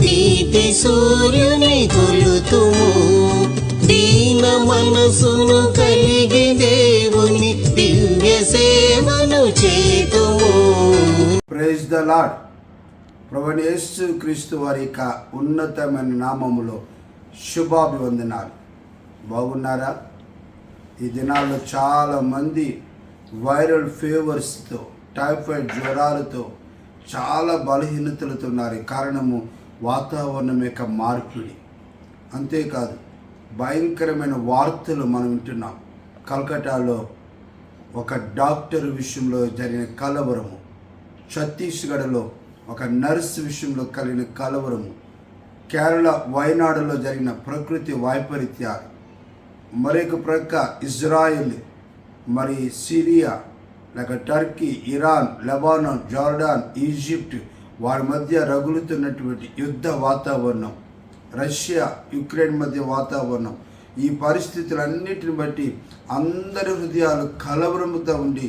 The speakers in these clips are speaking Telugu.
నీతి సూర్యుని కొలుతుము, దీన మనసును కలిగి దేవుని దివ్య సేవను చేతుము. Praise the lord. ప్రభువైన యేసు క్రీస్తు వారి యొక్క ఉన్నతమైన నామములో శుభాభివందనాలు. బాగున్నారా? ఈ దినాల్లో చాలామంది వైరల్ ఫీవర్స్తో, టైఫాయిడ్ జ్వరాలతో, చాలా బలహీనతలతో ఉన్నారు. కారణము వాతావరణం యొక్క మార్పిడి. అంతేకాదు, భయంకరమైన వార్తలు మనం వింటున్నాం. కల్కటాలో ఒక డాక్టర్ విషయంలో జరిగిన కలవరము, ఛత్తీస్గఢ్లో ఒక నర్స్ విషయంలో కలిగిన కలవరము, కేరళ వయనాడులో జరిగిన ప్రకృతి వైపరీత్యాలు, మరొక ప్రక్క ఇజ్రాయెల్, మరి సిరియా, లేక టర్కీ, ఇరాన్, లెబానాన్, జార్డాన్, ఈజిప్ట్ వారి మధ్య రగులుతున్నటువంటి యుద్ధ వాతావరణం, రష్యా యుక్రెయిన్ మధ్య వాతావరణం, ఈ పరిస్థితులన్నిటిని బట్టి అందరి హృదయాలు కలవరముతో ఉండి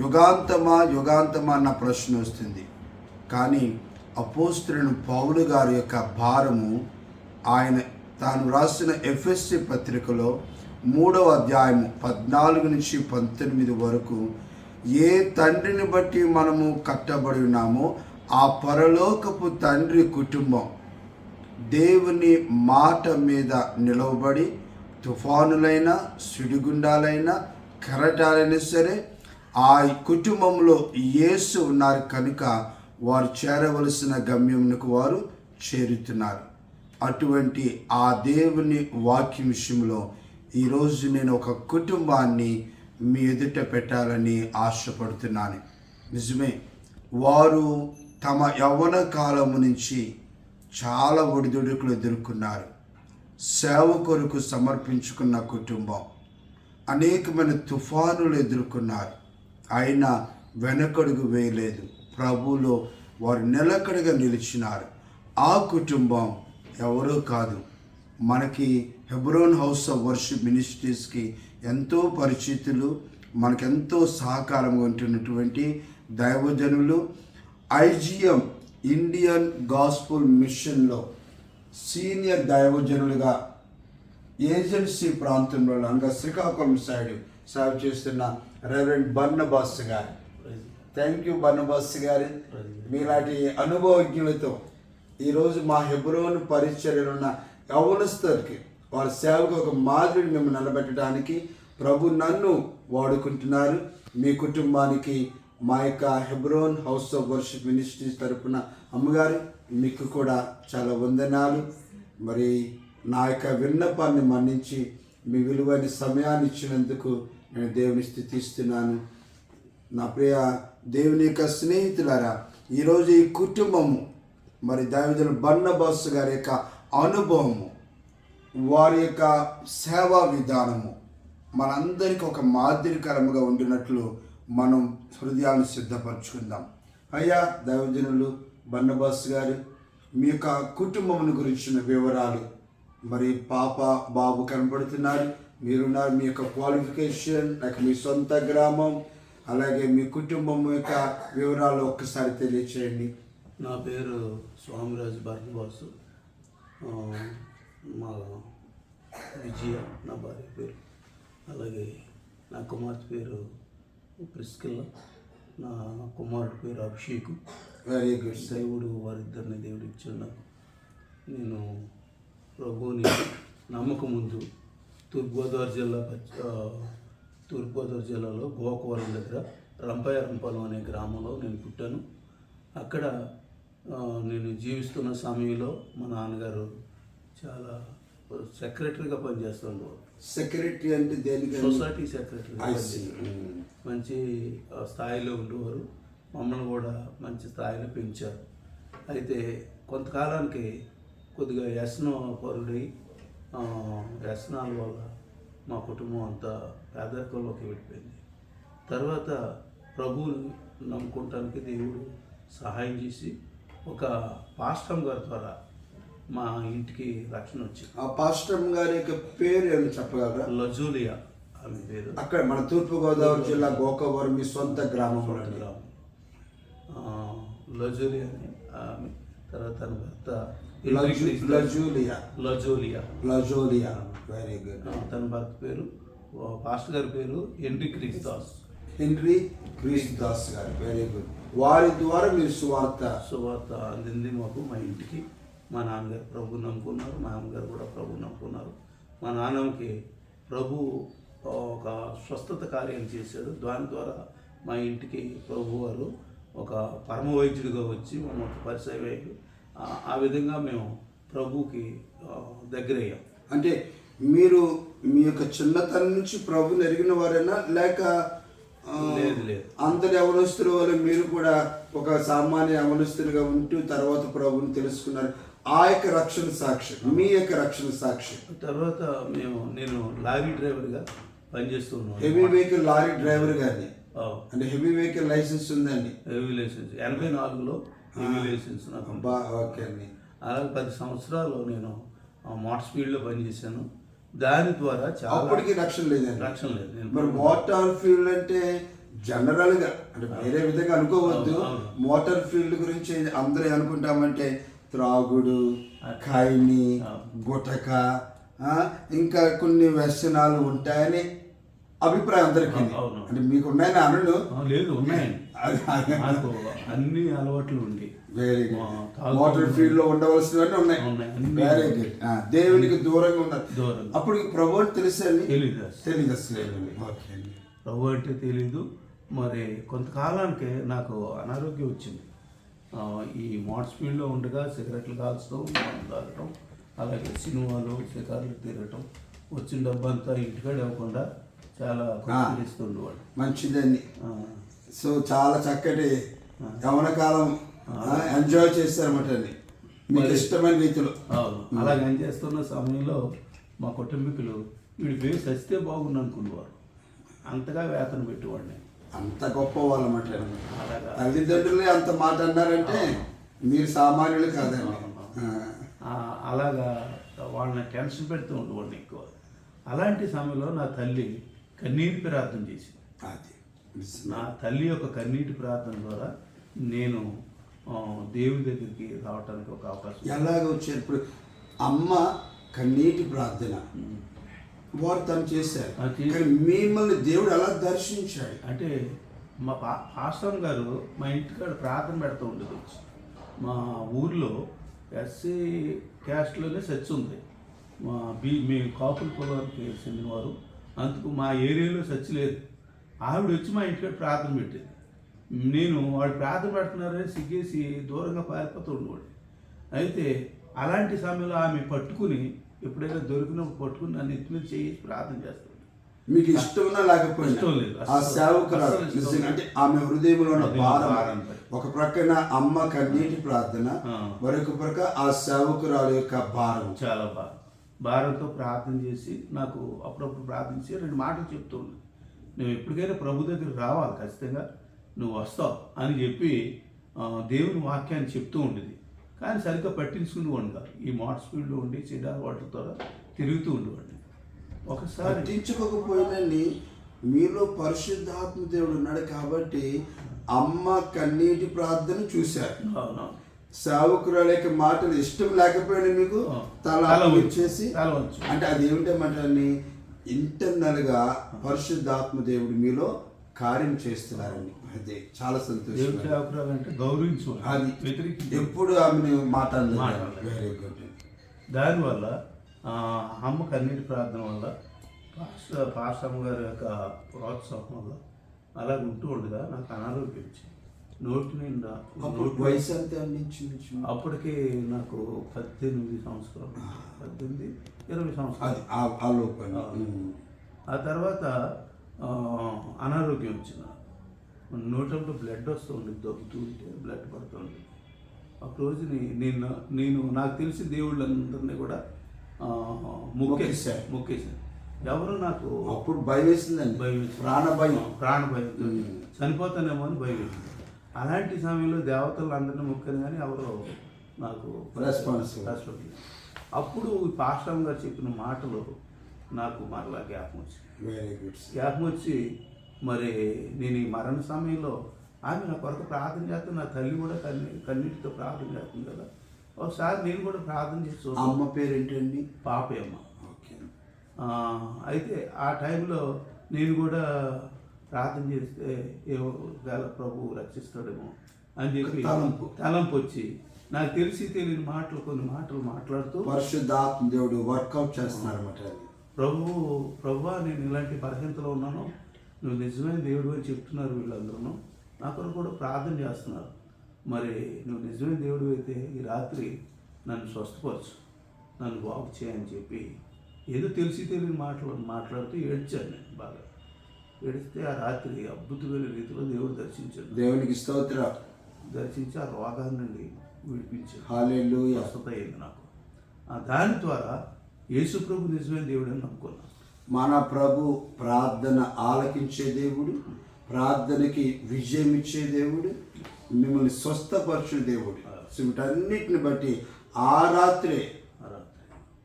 యుగాంతమా యుగాంతమా అన్న ప్రశ్న వస్తుంది. కానీ అపోస్తలుడైన పౌలు గారి యొక్క భారము, ఆయన తాను రాసిన ఎఫెసీ పత్రికలో 3వ అధ్యాయము 14 నుంచి 19 వరకు, ఏ తండ్రిని బట్టి మనము కట్టబడి ఉన్నామో ఆ పరలోకపు తండ్రి కుటుంబం దేవుని మాట మీద నిలవబడి తుఫానులైనా, సుడిగుండాలైనా, కెరటాలైనా సరే ఆ కుటుంబంలో యేసు ఉన్నారు కనుక వారు చేరవలసిన గమ్యమునకు వారు చేరుతున్నారు. అటువంటి ఆ దేవుని వాక్యం విషయంలో ఈరోజు నేను ఒక కుటుంబాన్ని మీ ఎదుట పెట్టాలని ఆశపడుతున్నాను. నిజమే, వారు తమ యవ్వన కాలము నుంచి చాలా ఒడిదుడుకులు ఎదుర్కొన్నారు. సేవ కొరకు సమర్పించుకున్న కుటుంబం అనేకమైన తుఫానులు ఎదుర్కొన్నారు. అయినా వెనకడుగు వేయలేదు. ప్రభువులో వారు నిలకడగా నిలిచినారు. ఆ కుటుంబం ఎవరో కాదు, మనకి హెబ్రోన్ హౌస్ ఆఫ్ వర్షిప్ మినిస్ట్రీస్కి ఎంతో పరిచితులు, మనకెంతో సహకారంగా ఉంటున్నటువంటి దైవజనులు, ఐజిఎం ఇండియన్ గాస్పుల్ మిషన్లో సీనియర్ దైవజనులుగా ఏజెన్సీ ప్రాంతంలో అనగా శ్రీకాకుళం సైడ్ సేవ చేస్తున్న రెవరెండ్ బర్నబాస్ గారు. థ్యాంక్ యూ బర్నబాస్ గారు. మీలాంటి అనుభవజ్ఞులతో ఈరోజు మా హెబ్రోన్ పరిచర్యలో ఉన్న యవ్వనస్తులకి వారి సేవకు ఒక మాదిరిని మేము నిలబెట్టడానికి ప్రభు నన్ను వాడుకుంటున్నారు. మీ కుటుంబానికి మా యొక్క Hebron house of worship ministries తరపున అమ్మగారు మీకు కూడా చాలా వందనాలు. మరి నా యొక్క విన్నపాన్ని మన్నించి మీ విలువైన సమయాన్ని ఇచ్చినందుకు నేను దేవుని స్తుతిస్తున్నాను. నా ప్రియ దేవుని యొక్క స్నేహితులారా, ఈరోజు ఈ కుటుంబము, మరి దైవజనులు బర్నబాస్ గారి యొక్క అనుభవము, వారి యొక్క సేవా విధానము మనందరికీ ఒక మాదిరికరముగా ఉండినట్లు మనం హృదయాలను సిద్ధపరచుకుందాం. అయ్యా దైవజనులు బర్నబాస్ గారు, మీ యొక్క కుటుంబమును గురించిన వివరాలు, మరి పాప బాబు కనపడుతున్నారు, మీరున్నారు, మీ యొక్క క్వాలిఫికేషన్, లేక మీ సొంత గ్రామం, అలాగే మీ కుటుంబం యొక్క వివరాలు ఒక్కసారి తెలియచేయండి. నా పేరు స్వామిరాజు బర్నబాసు, మా విజయ నా భార్య పేరు, అలాగే నా కుమార్తె పేరు ప్రిస్కిల్ల, నా కుమారుడి పేరు అభిషేకు. Very good. దేవుడు వారిద్దరిని దేవుడు ఇచ్చున్నాను. నేను ప్రభువుని నమ్మకం ముందు తూర్పుగోదావరి జిల్లాలో గోకవరం దగ్గర రంపాయరంపాలెం అనే గ్రామంలో నేను పుట్టాను. అక్కడ నేను జీవిస్తున్న సమయంలో మా నాన్నగారు చాలా సెక్రటరీగా పనిచేస్తుండేవారు. సెక్రటరీ అంటే దేనికి? Society secretary. మంచి స్థాయిలో ఉండేవారు. మమ్మల్ని కూడా మంచి స్థాయిలో పెంచారు. అయితే కొంతకాలానికి కొద్దిగా వ్యసనపరుడై వ్యసనాల వల్ల మా కుటుంబం అంతా పేదరికంలోకి వెళ్ళిపోయింది. తర్వాత ప్రభువుని నమ్ముకోవటానికి దేవుడు సహాయం చేసి ఒక పాస్టర్ గారి ద్వారా మా ఇంటికి రక్షణ వచ్చింది. ఆ పాస్టర్ గారి యొక్క పేరు ఏమైనా చెప్పగలరా? లజూలియా ఆమె పేరు. అక్కడ మన తూర్పుగోదావరి జిల్లా గోకవరం మీ సొంత గ్రామం. లజూలియా అని ఆమె. తర్వాత తన భర్త హెన్రీ క్రిస్తాస్ లజోలియా. లజోలియా. Very good. తన భర్త పేరు, పాస్టర్ గారి పేరు హెన్రీ క్రిస్తాస్. హెన్రీ క్రిస్తాస్ గారు. Very good. వారి ద్వారా మీరు సువార్త అందింది మాకు. మా ఇంటికి మా నాన్నగారు ప్రభు నమ్ముకున్నారు, మా అమ్మగారు కూడా ప్రభు నమ్ముకున్నారు. మా నాన్నకి ప్రభు ఒక స్వస్థత కార్యం చేశాడు. దాని ద్వారా మా ఇంటికి ప్రభు వారు ఒక పరమ వైద్యుడిగా వచ్చి మమ్మల్ని పరిచయం అయ్యారు. ఆ విధంగా మేము ప్రభుకి దగ్గరయ్యాం. అంటే మీరు మీ యొక్క చిన్నతనం నుంచి ప్రభుని ఎరిగిన వారైనా, లేక లేదు అందరి యవనస్తుల వల్ల మీరు కూడా ఒక సామాన్య యవనస్తులుగా ఉంటూ తర్వాత ప్రభుని తెలుసుకున్నారు? ఆ యొక్క రక్షణ సాక్షి, మీ యొక్క రక్షణ సాక్షి. తర్వాత నేను లారీ డ్రైవర్గా పనిచేస్తున్నాను. హెవీ వెహికల్ లారీ డ్రైవర్ గారిని. అంటే హెవీ వెహికల్ లైసెన్స్ ఉందండి? హెవీ లైసెన్స్ 84లో హెవీ లైసెన్స్ నాకు. ఓకే అండి. అలాగే 10 సంవత్సరాలు నేను మోటార్ స్పీడ్లో పనిచేశాను. దాని ద్వారా చాలా అప్పటికి రక్షణ లేదండి? రక్షణ లేదు. మరి మోటార్ ఫీల్డ్ అంటే జనరల్ గా, అంటే వేరే విధంగా అనుకోవద్దు. మోటార్ ఫీల్డ్ గురించి అందరూ అనుకుంటామంటే త్రాగుడు, ఖైని, గుటక, ఇంకా కొన్ని వ్యసనాలు ఉంటాయని అభిప్రాయం అందరికీ. అంటే మీకు ఉన్నాయని అనను. లేదు, ఉన్నాయండి. నాకు అన్ని అలవాట్లు ఉండి వెరీ గుడ్. మోటార్ ఫీల్డ్ లో ఉండవలసినవన్నీ ఉన్నాయి. Very good. దేవునికి దూరంగా ఉన్నారు. అప్పుడు ప్రభు అంటే తెలియదు అసలు. ప్రభు అంటే తెలీదు. మరి కొంతకాలానికి నాకు అనారోగ్యం వచ్చింది. ఈ మోటార్ స్పీడ్లో ఉండగా సిగరెట్లు కాల్చడం, తాగటం, అలాగే సినిమాలు, షికార్లు తిరగటం, వచ్చిన డబ్బంతా ఇంటికాడ ఇవ్వకుండా చాలా ఇస్తుండేవాడు. మంచిదండి. సో చాలా చక్కటి యవన కాలం ఎంజాయ్ చేస్తారన్నమాట అండి, మీకు ఇష్టమైన రీతిలో. అలాగే ఎంజాయ్ చేస్తున్న సమయంలో మా కుటుంబీకులు వీడి పేరు సస్తే బాగుంది అనుకునేవారు. అంతగా వేతన పెట్టేవాడిని. అంత గొప్ప వాళ్ళమాట. తల్లిదండ్రులే అంత మాట అన్నారంటే మీరు సామాన్యులు కాదండి. అలాగా వాళ్ళని టెన్షన్ పెడుతూ ఉండేవాడిని ఎక్కువ. అలాంటి సమయంలో నా తల్లి కన్నీటి ప్రార్థన చేసింది. నా తల్లి యొక్క కన్నీటి ప్రార్థన ద్వారా నేను దేవుడి దగ్గరికి రావడానికి ఒక అవకాశం. ఎలాగ వచ్చారు? ఇప్పుడు అమ్మ కన్నీటి ప్రార్థన వారు తను చేశారు, కానీ మిమ్మల్ని దేవుడు ఎలా దర్శించాడు? అంటే మా పాస్టర్ గారు మా ఇంటికాడ ప్రార్థన పెడుతూ ఉండేది. వచ్చి మా ఊర్లో ఎస్సీ క్యాస్ట్లోనే చర్చ్ ఉంది. మేము కాపుల పొలానికి చెందినవారు. అందుకు మా ఏరియాలో చర్చ్ లేదు. ఆవిడ వచ్చి మా ఇంటికాడ ప్రార్థన పెట్టేది. నేను వాడు ప్రార్థన పెడుతున్నారని సిగ్గేసి దూరంగా పారిపోతూ ఉండేవాడు. అయితే అలాంటి సమయంలో ఆమె పట్టుకుని, ఎప్పుడైనా దొరికినప్పుడు పట్టుకుని నన్ను ఎత్తి మీద చేసి ప్రార్థన చేస్తాడు. మీకు ఇష్టం లేకపోయినా ఇష్టం లేదు. ఆ సేవకురాలు నిజంగా అంటే ఆమె హృదయంలో ఉన్న భారం, ఒక ప్రక్కన అమ్మ కన్నీటి ప్రార్థన, మరొక ప్రక్క ఆ సేవకురాలు యొక్క భారం, చాలా భారంతో ప్రార్థన చేసి నాకు అప్పుడప్పుడు ప్రార్థించి 2 మాటలు చెప్తూ ఉన్నాను. నువ్వు ఎప్పటికైనా ప్రభు దగ్గరికి రావాలి, ఖచ్చితంగా నువ్వు వస్తావు అని చెప్పి దేవుని వాక్యాన్ని చెప్తూ ఉండేది. కానీ సరిగ్గా పట్టించుకునేవాడిని కాదు. ఈ మోటార్ స్పీడ్లో ఉండి చెడ్డ వాటితో తిరుగుతూ ఉండేవాడిని. ఒకసారి పట్టించుకోకపోయినండి, మీలో పరిశుద్ధాత్మ దేవుడు ఉన్నాడు కాబట్టి అమ్మ కన్నీటి ప్రార్థన చూశారు. సేవకురాల యొక్క మాటలు ఇష్టం లేకపోయినా మీకు తల వచ్చేసి, అంటే అది ఏమిటంటే ఇంటర్నల్ గా పరిశుద్ధాత్మ దేవుడు మీలో కార్యం చేస్తున్నారండి. అదే చాలా సంతోషం. అది ఎప్పుడు ఆమెను మాట్లాడలేదు. Very good. దానివల్ల అమ్మ కన్నీటి ప్రార్థన వల్ల పాస్టమ్మ గారి యొక్క ప్రోత్సాహం వల్ల అలా ఉంటూ ఉండగా నాకు అనారోగ్యం వచ్చింది. నోటి నిండా. వయసు అంతే అప్పటికి నాకు 18 సంవత్సరాలు, 18-20 సంవత్సరాలు. ఆ తర్వాత అనారోగ్యం వచ్చింది. నోటంలో బ్లడ్ వస్తుంది, దగ్గుతూ ఉంటే బ్లడ్ పడుతుంది. ఆ రోజుని నేను నాకు తెలిసి దేవుళ్ళందరినీ కూడా మొక్కేశాను. ఎవరు నాకు అప్పుడు భయం వేసిందండి, ప్రాణభయం చనిపోతానేమో అని భయం వేసింది. అలాంటి సమయంలో దేవతలు అందరినీ మొక్కాను, కానీ ఎవరు నాకు రెస్పాన్స్. అప్పుడు పాస్టర్ గారు చెప్పిన మాటలు నాకు మరలా జ్ఞాపకం వచ్చి మరి నేను ఈ మరణ సమయంలో ఆమె నా కొరకు ప్రార్థన చేస్తే, నా తల్లి కూడా కన్నీటితో ప్రార్థన చేస్తుంది కదా, ఒకసారి నేను కూడా ప్రార్థన చేసి ఆ చూసాను. అమ్మ పేరు ఏంటండి? పాపే అమ్మ. ఓకే. అయితే ఆ టైంలో నేను కూడా ప్రార్థన చేస్తే ఏవో ప్రభు రక్షిస్తాడేమో అని చెప్పి తలంపు వచ్చి నాకు తెలియని కొన్ని మాటలు మాట్లాడుతూ పరిశుద్ధాత్మ దేవుడు వర్కౌట్ చేస్తున్నారన్నమాట. ప్రభువా నేను ఇలాంటి బలహీనతలో ఉన్నాను, నువ్వు నిజమైన దేవుడు అని చెప్తున్నారు వీళ్ళందరూ, నా కొరకు కూడా ప్రార్థన చేస్తున్నారు. మరి నువ్వు నిజమైన దేవుడు అయితే ఈ రాత్రి నన్ను స్వస్థపరచు, నన్ను బాగు చేయని చెప్పి ఏదో తెలియని మాట్లాడుతూ ఏడ్చాను. నేను బాగా ఏడిస్తే ఆ రాత్రి అద్భుతమైన రీతిలో దేవుడు దర్శించాడు. దేవునికి స్తోత్రం. దర్శించి ఆ రోగాన్ని నుండి విడిపించాడు. హల్లెలూయా. స్వస్థత అయింది నాకు. దాని ద్వారా యేసు ప్రభు నిజమైన దేవుడు అని నమ్ముకున్నాను. మన ప్రభు ప్రార్థన ఆలకించే దేవుడు, ప్రార్థనకి విజయం ఇచ్చే దేవుడు, మిమ్మల్ని స్వస్థపరచే దేవుడు. వీటన్నిటిని బట్టి ఆ రాత్రే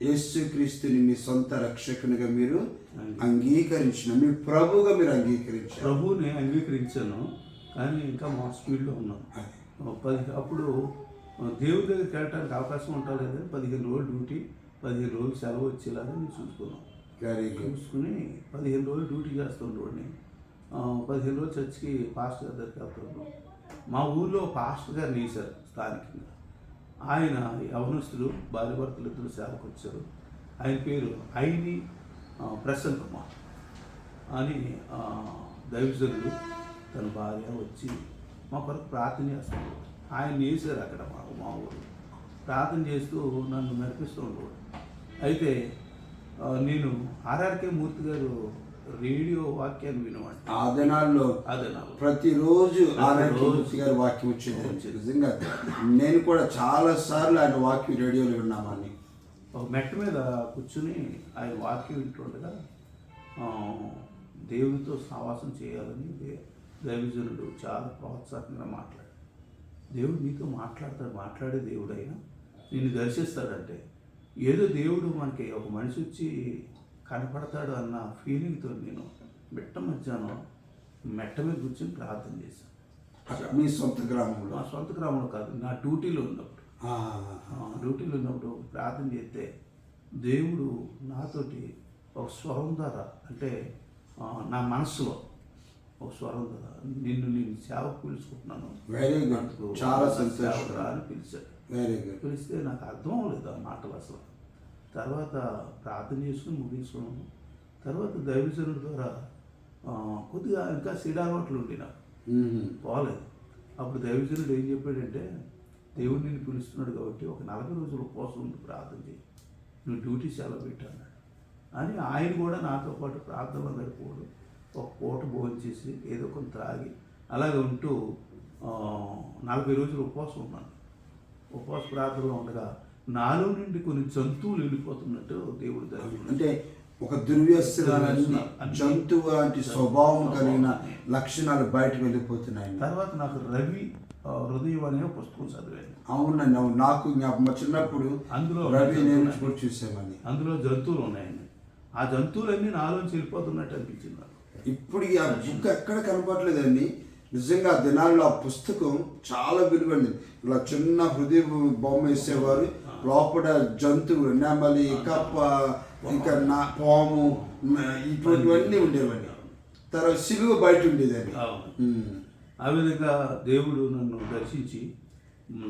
యేసుక్రీస్తుని మీ సొంత రక్షకునిగా మీరు అంగీకరించిన, మీ ప్రభువుగా మీరు అంగీకరించారు. ప్రభువుని అంగీకరించాను, కానీ ఇంకా మా స్పీడ్లో ఉన్నాను. అప్పుడు దేవుడి దగ్గరికి వెళ్ళడానికి అవకాశం ఉంటుంది కదా, 15 రోజులు డ్యూటీ, 15 రోజులు సెలవు వచ్చేలాగా నేను చూసుకున్నాను. చూసుకుని 15 రోజులు డ్యూటీ చేస్తుండేవాడిని. 15 రోజులు చర్చికి పాస్టర్ గారి దగ్గరికి వెళ్తున్నాను. మా ఊళ్ళో పాస్టర్ గారిని వేశారు స్థానికంగా. ఆయన యవనస్తులు భార్యాభర్తలు ఇద్దరు సేవకు వచ్చారు. ఆయన పేరు ఐని ప్రసన్న కుమార్ అని దైవజనుడు, తన భార్య వచ్చి మా కొరకు ప్రార్థన చేస్తారు. ఆయన వేశారు అక్కడ మా ఊరు. ప్రార్థన చేస్తూ నన్ను నడిపిస్తూ ఉండేవాడు. అయితే నేను ఆర్ఆర్కే మూర్తి గారు రేడియో వాక్యాన్ని వినవాడిని. ఆ దినాల్లో ప్రతిరోజు ఆర్ఆర్కే మూర్తి గారి వాక్యం వచ్చేది. నిజంగా నేను కూడా చాలా సార్లు ఆయన వాక్యం రేడియోలో విన్నామని. ఒక మెట్ట మీద కూర్చుని ఆయన వాక్యం వింటుండగా దేవునితో సహవాసం చేయాలని దైవజనుడు చాలా ప్రోత్సాహంగా మాట్లాడాడు. దేవుడు నీతో మాట్లాడే దేవుడు అయినా నిన్ను దర్శిస్తాడంటే ఏదో దేవుడు మనకి ఒక మనిషి వచ్చి కనపడతాడు అన్న ఫీలింగ్తో నేను మధ్యాహ్నం మెట్ట మీద కూర్చొని ప్రార్థన చేశాను. మీ సొంత గ్రామంలో? మా సొంత గ్రామంలో కాదు, నా డ్యూటీలో ఉన్నప్పుడు. ప్రార్థన చేస్తే దేవుడు నాతోటి ఒక స్వరం ద్వారా, అంటే నా మనస్సులో ఒక స్వరం ద్వారా, నేను సేవకు పిలుచుకుంటున్నాను, వెరీ గుడ్, చాలా సంతోషం అని పిలిచాడు. పిలిస్తే నాకు అర్థం అవ్వలేదు ఆ మాటలు అసలు. తర్వాత ప్రార్థన చేసుకుని ముగించుకున్నాను. తర్వాత దైవజనుడి ద్వారా కొద్దిగా ఇంకా సిడాలవాట్లు ఉండి నాకు పోలేదు. అప్పుడు దైవజనుడు ఏం చెప్పాడంటే, దేవుడు నిన్ను పిలుస్తున్నాడు కాబట్టి ఒక 40 రోజుల ఉపవాసం ఉండి ప్రార్థన చేయి, నువ్వు డ్యూటీ సెలవు పెట్టాడు అని. ఆయన కూడా నాతో పాటు ప్రార్థనలో గడిపోడు. ఒక పూట భోజనం చేసి ఏదో కొంత త్రాగి అలాగే ఉంటూ 40 రోజులు ఉపవాసం ఉన్నాను. ఉపవాస ప్రార్థనలో ఉండగా నాలో నుండి కొన్ని జంతువులు వెళ్ళిపోతున్నట్టు దేవుడు దర్శనం. అంటే ఒక దుర్వ్యసనాలన్నీ, జంతువు లాంటి స్వభావం కలిగిన లక్షణాలు బయటకు వెళ్ళిపోతున్నాయి. తర్వాత నాకు రవి హృదయం అనే పుస్తకం చదివాను. అవునండి, అవును. నాకు చిన్నప్పుడు అందులో రవి నేను కూడా చూసామని. అందులో జంతువులు ఉన్నాయండి. ఆ జంతువులన్నీ నాలోంచి వెళ్ళిపోతున్నట్టు అనిపించింది నాకు. ఇప్పుడు ఆ బుక్ ఎక్కడ కనపడలేదండి. నిజంగా ఆ దినాల్లో ఆ పుస్తకం చాలా విలువైంది. ఇలా చిన్న హృదయ బొమ్మ వేసేవారు, లోపల జంతువులు, నెమలి, కప్ప, ఇంకా పాము, ఇటువంటివన్నీ ఉండేవన్నీ. తర్వాత సిలువ బయట ఉండేదని. ఆ విధంగా దేవుడు నన్ను దర్శించి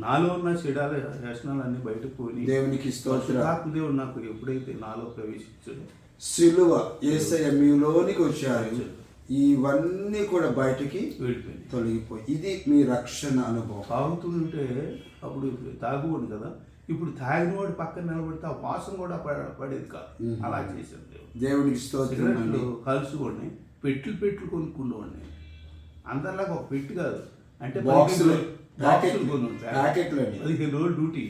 నాలో ఉన్న చెడాల వ్యసనాలన్నీ బయటకు పోయి దేవునికి స్తోత్రం. దేవుడు నాకు ఎప్పుడైతే నాలో ప్రవేశించాడు, సిలువ యేసయ్య మీలోనికి వచ్చారు, ఇవన్నీ కూడా బయటికి తొలగిపోయి, ఇది మీ రక్షణ అనుభవం. తాగుతుంటే అప్పుడు తాగువాడు కదా, ఇప్పుడు తాగినవాడు పక్కన నిలబడితే ఆ వాసన కూడా పడేది కాదు. అలా చేశాను దేవునికి స్తోత్రం. కలుసుకోండి, పెట్లు కొనుక్కుండేవాడిని. అందరిలాగా ఒక పెట్టి కాదు, అంటే 15 రోజులు డ్యూటీ,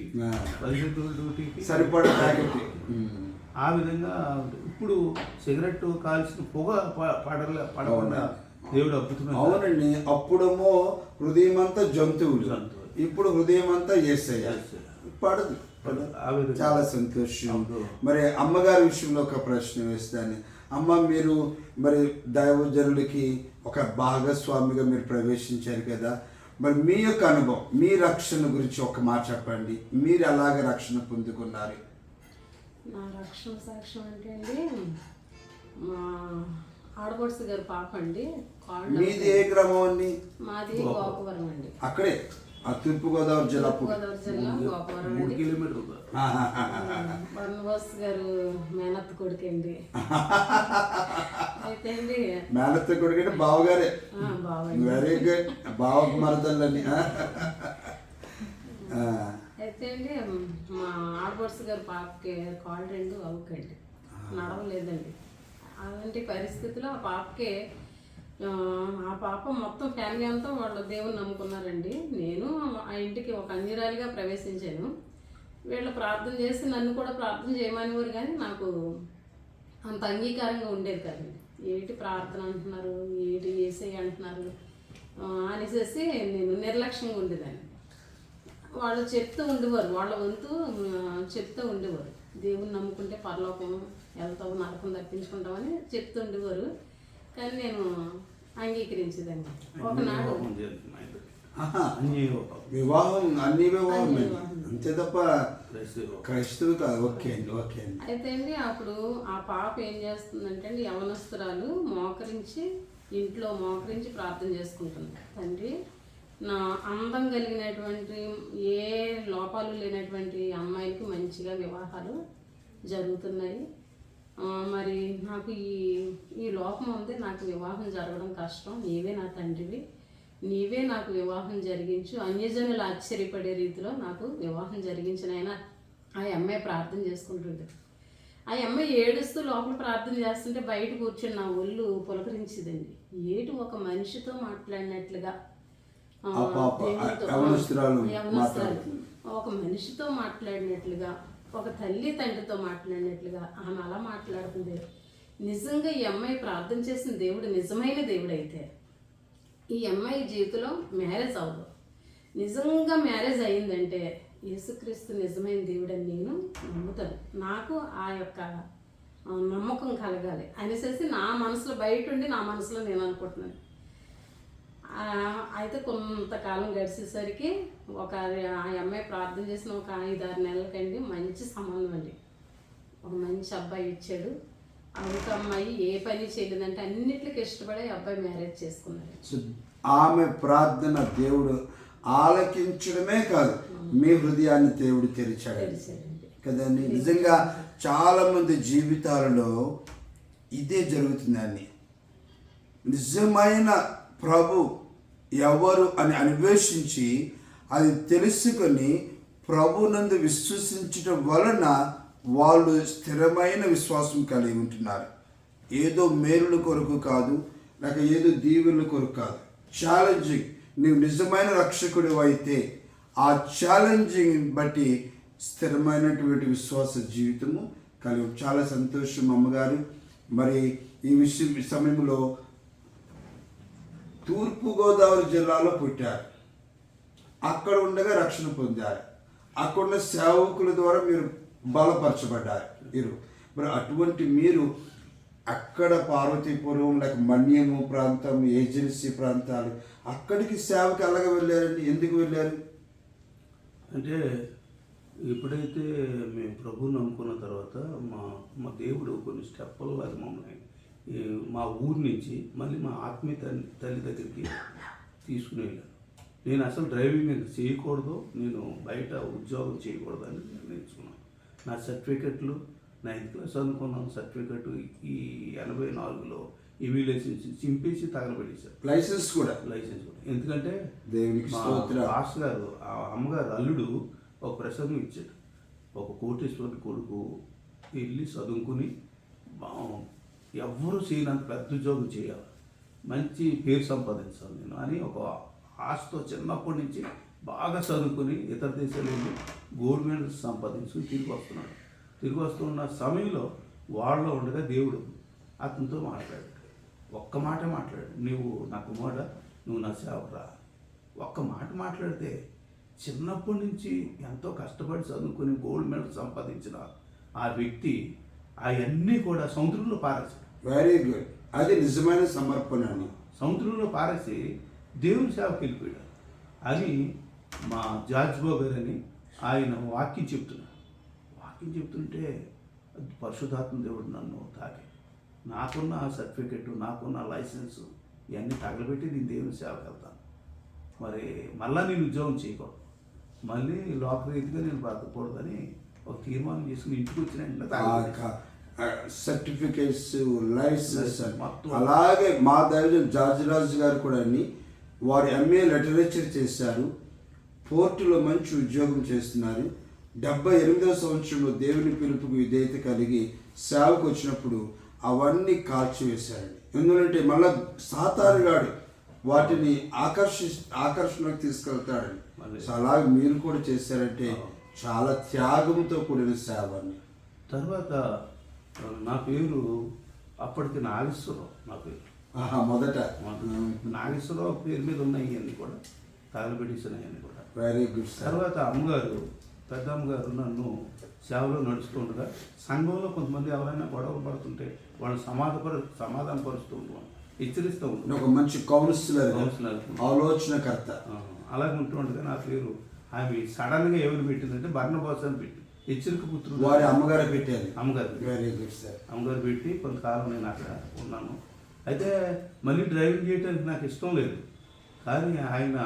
15 రోజులు డ్యూటీకి సరిపడా ప్యాకెట్. ఆ విధంగా ఇప్పుడు సిగరెట్ కాల్చిన పొగ పడకుండా దేవుడు అద్భుతమైన. అవునండి, అప్పుడేమో హృదయం అంతా జంతువులు, ఇప్పుడు హృదయం అంతా యేసయ్య. పడదు. చాలా సంతోషం. మరి అమ్మగారి విషయంలో ఒక ప్రశ్న వేస్తాను. అమ్మ, మీరు మరి దైవజనులకి ఒక భాగస్వామిగా మీరు ప్రవేశించారు కదా, మరి మీ యొక్క అనుభవం, మీ రక్షణ గురించి ఒక మాట చెప్పండి. మీరు ఎలాగ రక్షణ పొందుకున్నారు? నా రక్షణ సాక్ష్యం అంటే అండి, మా ఆడపడుచు గారు పాప అండి. మీది ఏ గ్రామం అండి? మాది గోకవరం అండి. అక్కడే ఆ తూర్పుగోదావరి జిల్లా. గోదావరి జిల్లా గోకవరం 3 అండి. కిలోమీటర్లు. బన్వాస్ గారు మేనత్త కొడుకండి. అయితే అండి మేనత్త కొడుకంటే బావగారే. బావండి. Very good. బావకు మరదళ్ళని. అయితే అండి మా ఆడపడుచు గారు పాపకి కాళ్ళు 2 అవుకండి, నడవలేదండి. అలాంటి పరిస్థితిలో ఆ పాపకి ఆ పాప మొత్తం ఫ్యామిలీ అంతా వాళ్ళు దేవుని నమ్ముకున్నారండి. నేను ఆ ఇంటికి ఒక అన్యురాలిగా ప్రవేశించాను. వీళ్ళు ప్రార్థన చేసి నన్ను కూడా ప్రార్థన చేయమనేవారు, కానీ నాకు అంత అంగీకారంగా ఉండేది కదండి. ఏంటి ప్రార్థన అంటున్నారు, ఏంటి ఏసై అంటున్నారు అనేసి నేను నిర్లక్ష్యంగా ఉండేదాన్ని. వాళ్ళు చెప్తూ ఉండేవారు, వాళ్ళ వంతు చెప్తూ ఉండేవారు, దేవుని నమ్ముకుంటే పరలోకం వెళ్తావు, నరకం తప్పించుకుంటామని చెప్తూ ఉండేవారు. కానీ నేను అంగీకరించేదాన్ని. ఒకనాడు వివాహం అన్ని వివాహం అంతే తప్ప క్రైస్తవు కాదు. ఓకే అండి, ఓకే అండి. అయితే అండి అప్పుడు ఆ పాప ఏం చేస్తుందంటే అండి, యవనస్తురాలు ఇంట్లో మోకరించి ప్రార్థన చేసుకుంటుంది. తండ్రి, నా అందం కలిగినటువంటి ఏ లోపాలు లేనటువంటి అమ్మాయికి మంచిగా వివాహాలు జరుగుతున్నాయి. మరి నాకు ఈ లోపం ఉంది, నాకు వివాహం జరగడం కష్టం. నీవే నా తండ్రివి, నీవే నాకు వివాహం జరిగించు, అన్యజనులు ఆశ్చర్యపడే రీతిలో నాకు వివాహం జరిగించిన ఆయన ఆ అమ్మాయి ప్రార్థన చేసుకుంటుంది. ఆ అమ్మాయి ఏడుస్తూ లోపల ప్రార్థన చేస్తుంటే బయట కూర్చొని నా ఒళ్ళు పులకరించిందండి. ఏటి ఒక మనిషితో మాట్లాడినట్లుగా, ఒక మనిషితో మాట్లాడినట్లుగా, ఒక తల్లి తండ్రితో మాట్లాడినట్లుగా ఆమె అలా మాట్లాడుతుంది. నిజంగా ఈ అమ్మాయి ప్రార్థన చేసిన దేవుడు నిజమైన దేవుడు అయితే ఈ అమ్మాయి జీవితంలో మ్యారేజ్ అవ్వదు. నిజంగా మ్యారేజ్ అయిందంటే యేసుక్రీస్తు నిజమైన దేవుడని నేను నమ్ముతాను. నాకు ఆ యొక్క నమ్మకం కలగాలి అనేసి నా మనసులో బయట ఉండి నా మనసులో నేను అనుకుంటున్నాను. అయితే కొంతకాలం గడిచేసరికి ఆ అమ్మాయి ప్రార్థన చేసిన ఒక 5-6 నెలలకండి మంచి సంబంధం అండి. ఒక మంచి అబ్బాయి ఇచ్చాడు. ఒక అమ్మాయి ఏ పని చేయలేదంటే అన్నిటికీ ఇష్టపడే అబ్బాయి మ్యారేజ్ చేసుకున్నాడు. ఆమె ప్రార్థన దేవుడు ఆలకించడమే కాదు, మీ హృదయాన్ని దేవుడు తెరిచాడు కదండి. నిజంగా చాలా మంది జీవితాలలో ఇదే జరుగుతుందండి. నిజమైన ప్రభు ఎవరు అని అన్వేషించి అది తెలుసుకొని ప్రభునందు విశ్వసించడం వలన వాళ్ళు స్థిరమైన విశ్వాసం కలిగి ఉంటున్నారు. ఏదో మేలుల కొరకు కాదు, లేక ఏదో దీవుల కొరకు కాదు. ఛాలెంజింగ్, నీవు నిజమైన రక్షకుడు అయితే ఆ ఛాలెంజింగ్ బట్టి స్థిరమైనటువంటి విశ్వాస జీవితము కలిగి. చాలా సంతోషం అమ్మగారు. మరి ఈ సమయంలో తూర్పుగోదావరి జిల్లాలో పుట్టారు, అక్కడ ఉండగా రక్షణ పొందారు, అక్కడున్న సేవకుల ద్వారా మీరు బలపరచబడ్డారు. మరి అటువంటి మీరు అక్కడ పార్వతీపురం లేక మన్యము ప్రాంతం, ఏజెన్సీ ప్రాంతాలు, అక్కడికి సేవకి ఎలాగ వెళ్ళారండి? ఎందుకు వెళ్ళారు? అంటే ఎప్పుడైతే మేము ప్రభువుని నమ్ముకున్న తర్వాత మా దేవుడు కొన్ని స్టెప్పుల లాగా మమ్మల్ని మా ఊరి నుంచి మళ్ళీ మా ఆత్మీయ తల్లి దగ్గరికి తీసుకుని వెళ్ళాను. నేను అసలు డ్రైవింగ్ చేయకూడదు, నేను బయట ఉద్యోగం చేయకూడదు అని నిర్ణయించుకున్నాను. నా సర్టిఫికెట్లు 9th క్లాస్ అనుకున్నాను. సర్టిఫికెట్ ఈ 84లో ఈవీ లైసెన్స్ చింపేసి తగలబెట్టేశారు. లైసెన్స్ కూడా. ఎందుకంటే మా పాస్టర్ గారు, ఆ అమ్మగారు అల్లుడు ఒక ప్రసంగం ఇచ్చాడు. ఒక కోటేశ్వరి కొడుకు వెళ్ళి చదువుకుని ఎవ్వరూ చేయనంత పెద్ద ఉద్యోగం చేయాలి, మంచి పేరు సంపాదించాలి నేను అని ఒక ఆశతో చిన్నప్పటి నుంచి బాగా చదువుకుని ఇతర దేశాలు వెళ్ళి గోల్డ్ మెడల్స్ సంపాదించుకుని తిరిగి వస్తున్న సమయంలో వాళ్ళలో ఉండగా దేవుడు అతనితో మాట్లాడాడు. ఒక్క మాట మాట్లాడాడు, నువ్వు నా కుమారుడా, నువ్వు నా సేవకురా. ఒక్క మాట మాట్లాడితే చిన్నప్పటి నుంచి ఎంతో కష్టపడి చదువుకుని గోల్డ్ మెడల్ సంపాదించిన ఆ వ్యక్తి అవన్నీ కూడా సముద్రంలో పారేశాడు. Very good. అది నిజమైన సమర్పణ. సముద్రంలో పారేసి దేవుని సేవకి వెళ్ళిపోయాడు. అని మా జార్జ్ బో గారని ఆయన వాక్యం చెప్తున్నారు. వాక్యం చెప్తుంటే పరిశుద్ధాత్మ దేవుడు నన్ను తాకి నాకున్న సర్టిఫికెట్, నాకున్న లైసెన్సు ఇవన్నీ తగలబెట్టి నేను దేవుని సేవకు వెళ్తాను. మరి మళ్ళీ నేను ఉద్యోగం చేయకూడదు, మళ్ళీ లోకరీతిగా నేను బ్రతకూడదని ఒక తీర్మానం చేసుకుని ఇంటికి వచ్చిన వెంటనే సర్టిఫికేట్స్, లైసెన్స్ మొత్తం. అలాగే మా దైవజన్ జార్జ్ రాజు గారు కూడా వారు MA లిటరేచర్ చేశారు, పోర్టులో మంచి ఉద్యోగం చేస్తున్నారు. 78వ సంవత్సరంలో దేవుని పిలుపుకు విధేయత కలిగి సేవకు వచ్చినప్పుడు అవన్నీ కాల్చివేశారండి. ఎందుకంటే మళ్ళా సాతానుగాడు వాటిని ఆకర్షణకు తీసుకెళ్తాడని. సో అలాగే మీరు కూడా చేశారంటే చాలా త్యాగంతో కూడిన సేవ అండి. తర్వాత నా పేరు అప్పటికి నాగేశ్వరరావు. నా పేరు మొదట నాగేశ్వరరావు పేరు మీద ఉన్నాయి అన్నీ కూడా తగలబెట్టేసినాయన్నీ కూడా. Very good sir. తర్వాత అమ్మగారు, పెద్ద అమ్మగారు నన్ను సేవలో నడుస్తుండగా సంఘంలో కొంతమంది ఎవరైనా గొడవలు పడుతుంటే వాళ్ళు సమాధానపరుస్తూ ఉంటాను, హెచ్చరిస్తూ ఉంటాను. ఒక మంచి కౌన్సిలర్, ఆలోచనకర్త. అలాగే ఉంటుండగా నా పేరు ఆమె సడన్గా ఎవరు పెట్టిందంటే బర్నబాస్ అని పెట్టి, హెచ్చరిక పుత్రుడు వారి అమ్మగారు పెట్టారు. అమ్మగారు. Very good sir. అమ్మగారు పెట్టి కొంతకాలం నేను అక్కడ ఉన్నాను. అయితే మళ్ళీ డ్రైవింగ్ చేయడానికి నాకు ఇష్టం లేదు, కానీ ఆయన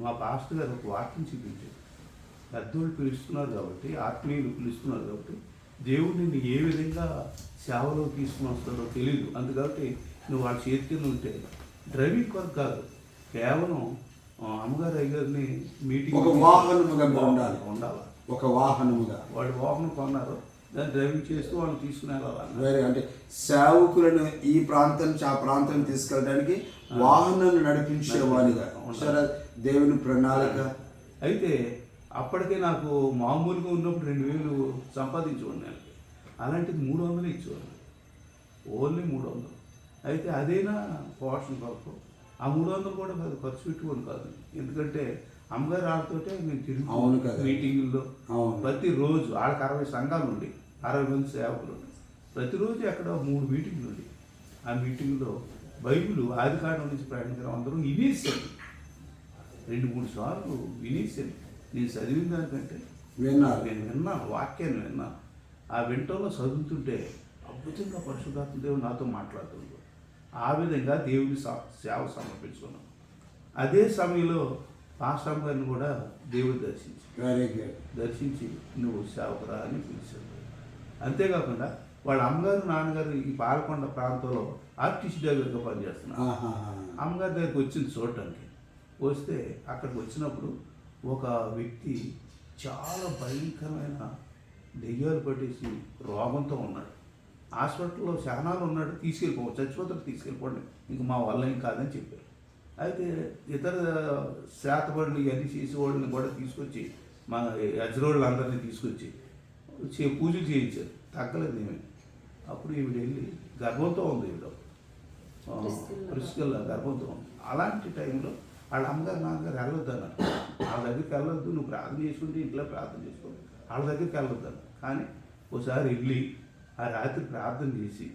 మా పాస్టర్ గారు ఒక వాక్యం చూపించారు. పెద్దోళ్ళు పిలుస్తున్నారు కాబట్టి, ఆత్మీయులు పిలుస్తున్నారు కాబట్టి దేవుడు నిన్ను ఏ విధంగా సేవలో తీసుకుని వస్తాడో తెలియదు. అందుకబట్టి నువ్వు వాళ్ళ చేతి కింద ఉంటే డ్రైవింగ్ కొరకు కాదు, కేవలం అమ్మగారు అయ్యగారిని మీటింగ్ ఒక వాహనముగా ఉండాలి. ఒక వాహనముగా వాళ్ళు వాహనం కొన్నారు, దాన్ని డ్రైవింగ్ చేస్తూ వాళ్ళు తీసుకుని వెళ్ళాలి. వేరే అంటే సేవకులను ఈ ప్రాంతం నుంచి ఆ ప్రాంతం తీసుకెళ్ళడానికి వాహనాన్ని నడిపించేవాడిగా దేవుని ప్రణాళిక. అయితే అప్పటికే నాకు మామూలుగా ఉన్నప్పుడు 2000 సంపాదించేవాడిని నెలకి, అలాంటిది 300 ఇచ్చేవాళ్ళు, ఓన్లీ 300. అయితే అదేనా పోషణ కొరకు ఆ 300 కూడా కాదు, ఖర్చు పెట్టుకోని కాదు. ఎందుకంటే అమ్మగారు ఆడుతుంటే నేను తిరిగి మీటింగుల్లో ప్రతిరోజు వాళ్ళకి 60 సంఘాలు ఉండి 60 మంది సేవకులు ప్రతిరోజు ఎక్కడ 3 మీటింగ్లు ఉండి ఆ మీటింగ్లో బైబిల్ ఆది కాండం నుంచి ప్రయాణించడం అందరూ వినేసాను. 2-3 సార్లు వినేసాను. నేను చదివిన దానికంటే నేను విన్నాను, వాక్యాన్ని విన్నాను. ఆ వింటంలో చదువుతుంటే అద్భుతంగా పరిశుద్ధాత్మ దేవుడు నాతో మాట్లాడుతుంది. ఆ విధంగా దేవుని సేవ సమర్పించుకున్నాను. అదే సమయంలో పాస్టర్ గారిని కూడా దేవుడు దర్శించి నువ్వు సేవకురా అని పిలిచాడు. అంతేకాకుండా వాళ్ళ అమ్మగారు, నాన్నగారు ఈ పాలకొండ ప్రాంతంలో ఆర్టిస్ట్ డ్రైవర్గా పనిచేస్తున్నారు. అమ్మగారి దగ్గరికి వచ్చింది చూడటానికి. వస్తే అక్కడికి వచ్చినప్పుడు ఒక వ్యక్తి చాలా భయంకరమైన దెయ్యాలు పట్టేసి రోగంతో ఉన్నాడు. హాస్పిటల్లో శానాలు ఉన్నాడు, చచ్చిపోతాడు, తీసుకెళ్ళిపోండి, ఇంక మా వల్ల ఏం కాదని చెప్పారు. అయితే ఇతర శాతపడులు ఇవన్నీ చేసేవాళ్ళని కూడా తీసుకొచ్చి మా యజ్రోళ్ళందరినీ తీసుకొచ్చి పూజలు చేయించారు, తగ్గలేదు ఏమి. అప్పుడు ఈవిడ వెళ్ళి గర్భంతో ఉంది, ఈవిడ ప్రిస్కిల్లా గర్భంతో ఉంది. అలాంటి టైంలో వాళ్ళ అమ్మగారు, నాన్నగారు వెళ్ళొద్దు అన్నారు. వాళ్ళ దగ్గరికి వెళ్ళొద్దు, నువ్వు ప్రార్థన చేసుకుంటే ఇంట్లో ప్రార్థన చేసుకో, వాళ్ళ దగ్గరికి వెళ్ళొద్దు అన్నారు. కానీ ఒకసారి వెళ్ళి ఆ రాత్రి ప్రార్థన చేసి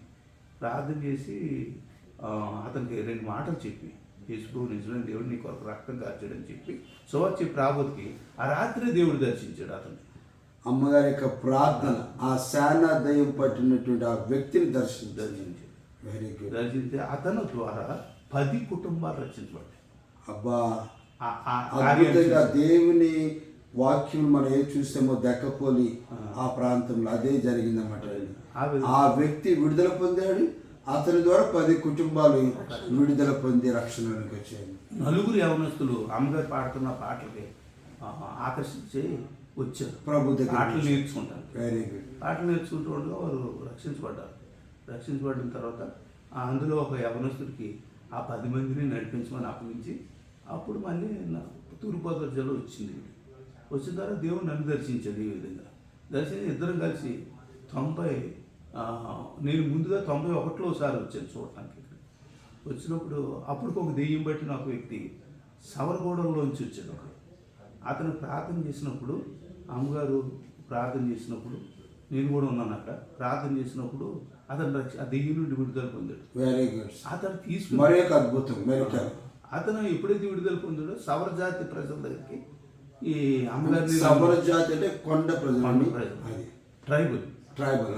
అతనికి 2 మాటలు చెప్పి, యేసు నిజమైన దేవుడు నీ కొరకు రక్తం కార్చాడని చెప్పి సువార్త రాబోతుకి ఆ రాత్రి దేవుడు దర్శించాడు అతన్ని. అమ్మగారి యొక్క ప్రార్థన ఆ శానా దయ్యం పట్టినటువంటి ఆ వ్యక్తిని దర్శించాడు. Very good. దర్శించి అతను ద్వారా 10 కుటుంబాలు రక్షించబడ్డాయి. అబ్బా, అద్భుతంగా దేవుని వాక్యం మనం ఏ చూస్తామో దక్కపోలి ఆ ప్రాంతంలో అదే జరిగిందన్నమాట. ఆ వ్యక్తి విడుదల పొందాడు, అతని ద్వారా 10 కుటుంబాలు విడుదల పొంది రక్షణలోకి వచ్చాయి. 4 యవనస్తులు అమ్మగారు పాడుతున్న పాటలకి ఆకర్షించి వచ్చారు, ప్రభు దగ్గర పాటలు నేర్చుకుంటారు. Very good. పాటలు నేర్చుకుంటూ ఉండగా వారు రక్షించబడిన తర్వాత అందులో ఒక యవనస్తుడికి ఆ 10 మందిని నడిపించమని అప్పగించి అప్పుడు మళ్ళీ తూర్పుగోదావరి జిల్లా వచ్చింది. వచ్చిన తర్వాత దేవుడు నన్ను దర్శించాడు. ఈ విధంగా దర్శించి ఇద్దరం కలిసి నేను ముందుగా 91లో ఒకసారి వచ్చాను చూడటానికి. వచ్చినప్పుడు అప్పుడు ఒక దెయ్యం బట్టిన ఒక వ్యక్తి సవరగూడెంలోంచి వచ్చాడు. అతను ప్రార్థన చేసినప్పుడు, అమ్మగారు ప్రార్థన చేసినప్పుడు నేను కూడా ఉన్నాను అక్కడ. ప్రార్థన చేసినప్పుడు అతను ఆ దెయ్యం నుండి విడుదల పొందాడు. Very good. అతను తీసుకుని మరొక అద్భుతం అతను ఎప్పుడైతే విడుదల పొందాడో సవర జాతి ప్రజల దగ్గరికి ఈ అమ్మగారిని సబర జాతి అంటే కొండ ప్రజలు కొండ ప్రజలు. అది ట్రైబల్ ట్రైబల్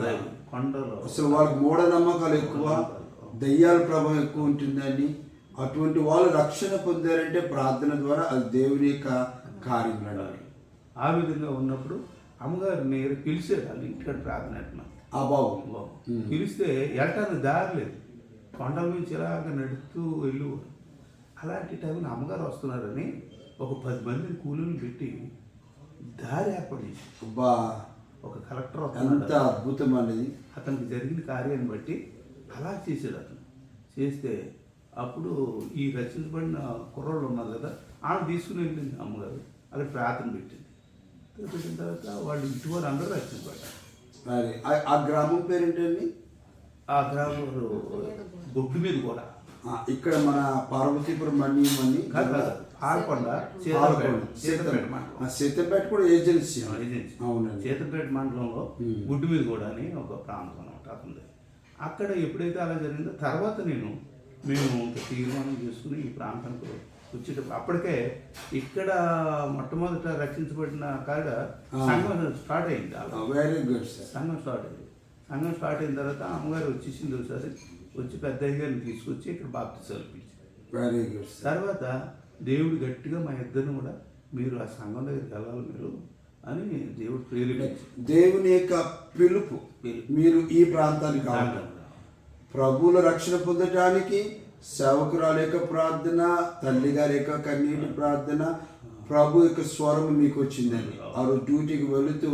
కొండలో అసలు వాళ్ళకి మూఢనమ్మకాలు ఎక్కువ, దయ్యాల ప్రభావం ఎక్కువ ఉంటుందని, అటువంటి వాళ్ళు రక్షణ పొందారంటే ప్రార్థన ద్వారా అది దేవుని యొక్క కార్యం నడవాలి. ఆ విధంగా ఉన్నప్పుడు అమ్మగారిని పిలిచాడు వాళ్ళు ఇంటికాడ ప్రార్థన పెట్టిన ఆ బాబు పిలిస్తే వెళ్ళటానికి దారి లేదు, కొండల నుంచి ఇలాగ నడుస్తూ వెళ్ళు. అలాంటి టైంలో అమ్మగారు వస్తున్నారని ఒక 10 మందిని కూలీని పెట్టి దారి ఏర్పాటు చేసి అబ్బా ఒక కలెక్టర్ ఎంత వస్తున్నాడు, అద్భుతం అనేది. అతనికి జరిగిన కార్యాన్ని బట్టి అలా చేశాడు అతను. చేస్తే అప్పుడు ఈ రచించబడిన కుర్రోళ్ళు ఉన్నారు కదా, ఆమె తీసుకుని వెళ్ళింది అమ్మగారు, అక్కడ ప్రార్థన పెట్టింది. పెట్టిన తర్వాత వాళ్ళు ఇంటి వాళ్ళు అందరూ రచించబడ్డారు. మరి ఆ గ్రామం పేరేంటండి? ఆ గ్రామం గొడ్డు మీద కూడా ఇక్కడ మన పార్వతీపురం మండలం అని ఆడకొండ సీతంపేట కూడా ఏజెన్సీ. అవునండి. సీతంపేట మండలంలో గుడ్డు మీద కూడా అని ఒక ప్రాంతం అనమాట అతనిది. అక్కడ ఎప్పుడైతే అలా జరిగిందో తర్వాత మేము తీర్మానం చేసుకుని ఈ ప్రాంతానికి వచ్చేటప్పుడు అప్పటికే ఇక్కడ మొట్టమొదట రక్షించబడిన కాడ సంఘం స్టార్ట్ అయింది. Very good sir. సంఘం స్టార్ట్ అయింది. సంఘం స్టార్ట్ అయిన తర్వాత అమ్మగారు వచ్చేసింది ఒకసారి, వచ్చి పెద్ద అయ్యగారిని తీసుకొచ్చి ఇక్కడ బాప్తిసాలు ఇప్పించారు. Very good. తర్వాత దేవుడు గట్టిగా మా ఇద్దరిని కూడా మీరు ఆ సంఘం దగ్గరికి వెళ్ళాలి మీరు అని దేవుడు ప్రేరేపించారు. దేవుని యొక్క పిలుపు మీరు ఈ ప్రాంతానికి కావాలి. ప్రభువుల రక్షణ పొందటానికి సేవకురాల యొక్క ప్రార్థన, తల్లి గారి యొక్క కన్నీటి ప్రార్థన, ప్రభు యొక్క స్వరం మీకు వచ్చిందండి. ఆ రోజు డ్యూటీకి వెళుతూ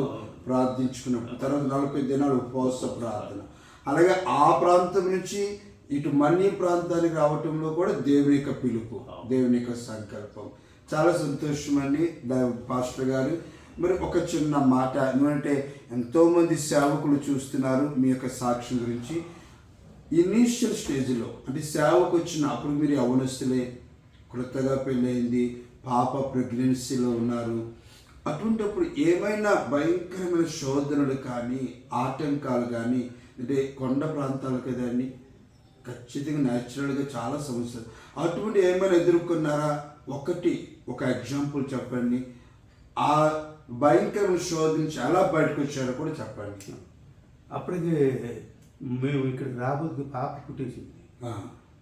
ప్రార్థించుకున్నప్పుడు తర్వాత 40 దినాలు ఉపవాస ప్రార్థన. అలాగే ఆ ప్రాంతం నుంచి ఇటు మన్ని ప్రాంతానికి రావటంలో కూడా దేవుని యొక్క పిలుపు, దేవుని యొక్క సంకల్పం. చాలా సంతోషం అండి పాస్టర్ గారు. మరి ఒక చిన్న మాట, ఎందుకంటే ఎంతోమంది సేవకులు చూస్తున్నారు మీ యొక్క సాక్ష్యం గురించి. ఇనీషియల్ స్టేజ్లో అంటే సేవకు వచ్చిన అప్పుడు మీరు యవనస్తులే, కొత్తగా పెళ్ళయింది, పాప ప్రెగ్నెన్సీలో ఉన్నారు. అటువంటిప్పుడు ఏమైనా భయంకరమైన శోధనలు కానీ ఆటంకాలు కానీ, అంటే కొండ ప్రాంతాలు కదండి, ఖచ్చితంగా న్యాచురల్గా చాలా సమస్యలు, అటువంటి ఏమైనా ఎదుర్కొన్నారా? ఒక ఎగ్జాంపుల్ చెప్పండి. ఆ భయంకరమైన శోధన నుంచి ఎలా బయటకు వచ్చారో కూడా చెప్పండి. అప్పటికే మేము ఇక్కడికి రాబోతుకి పాప పుట్టేసింది.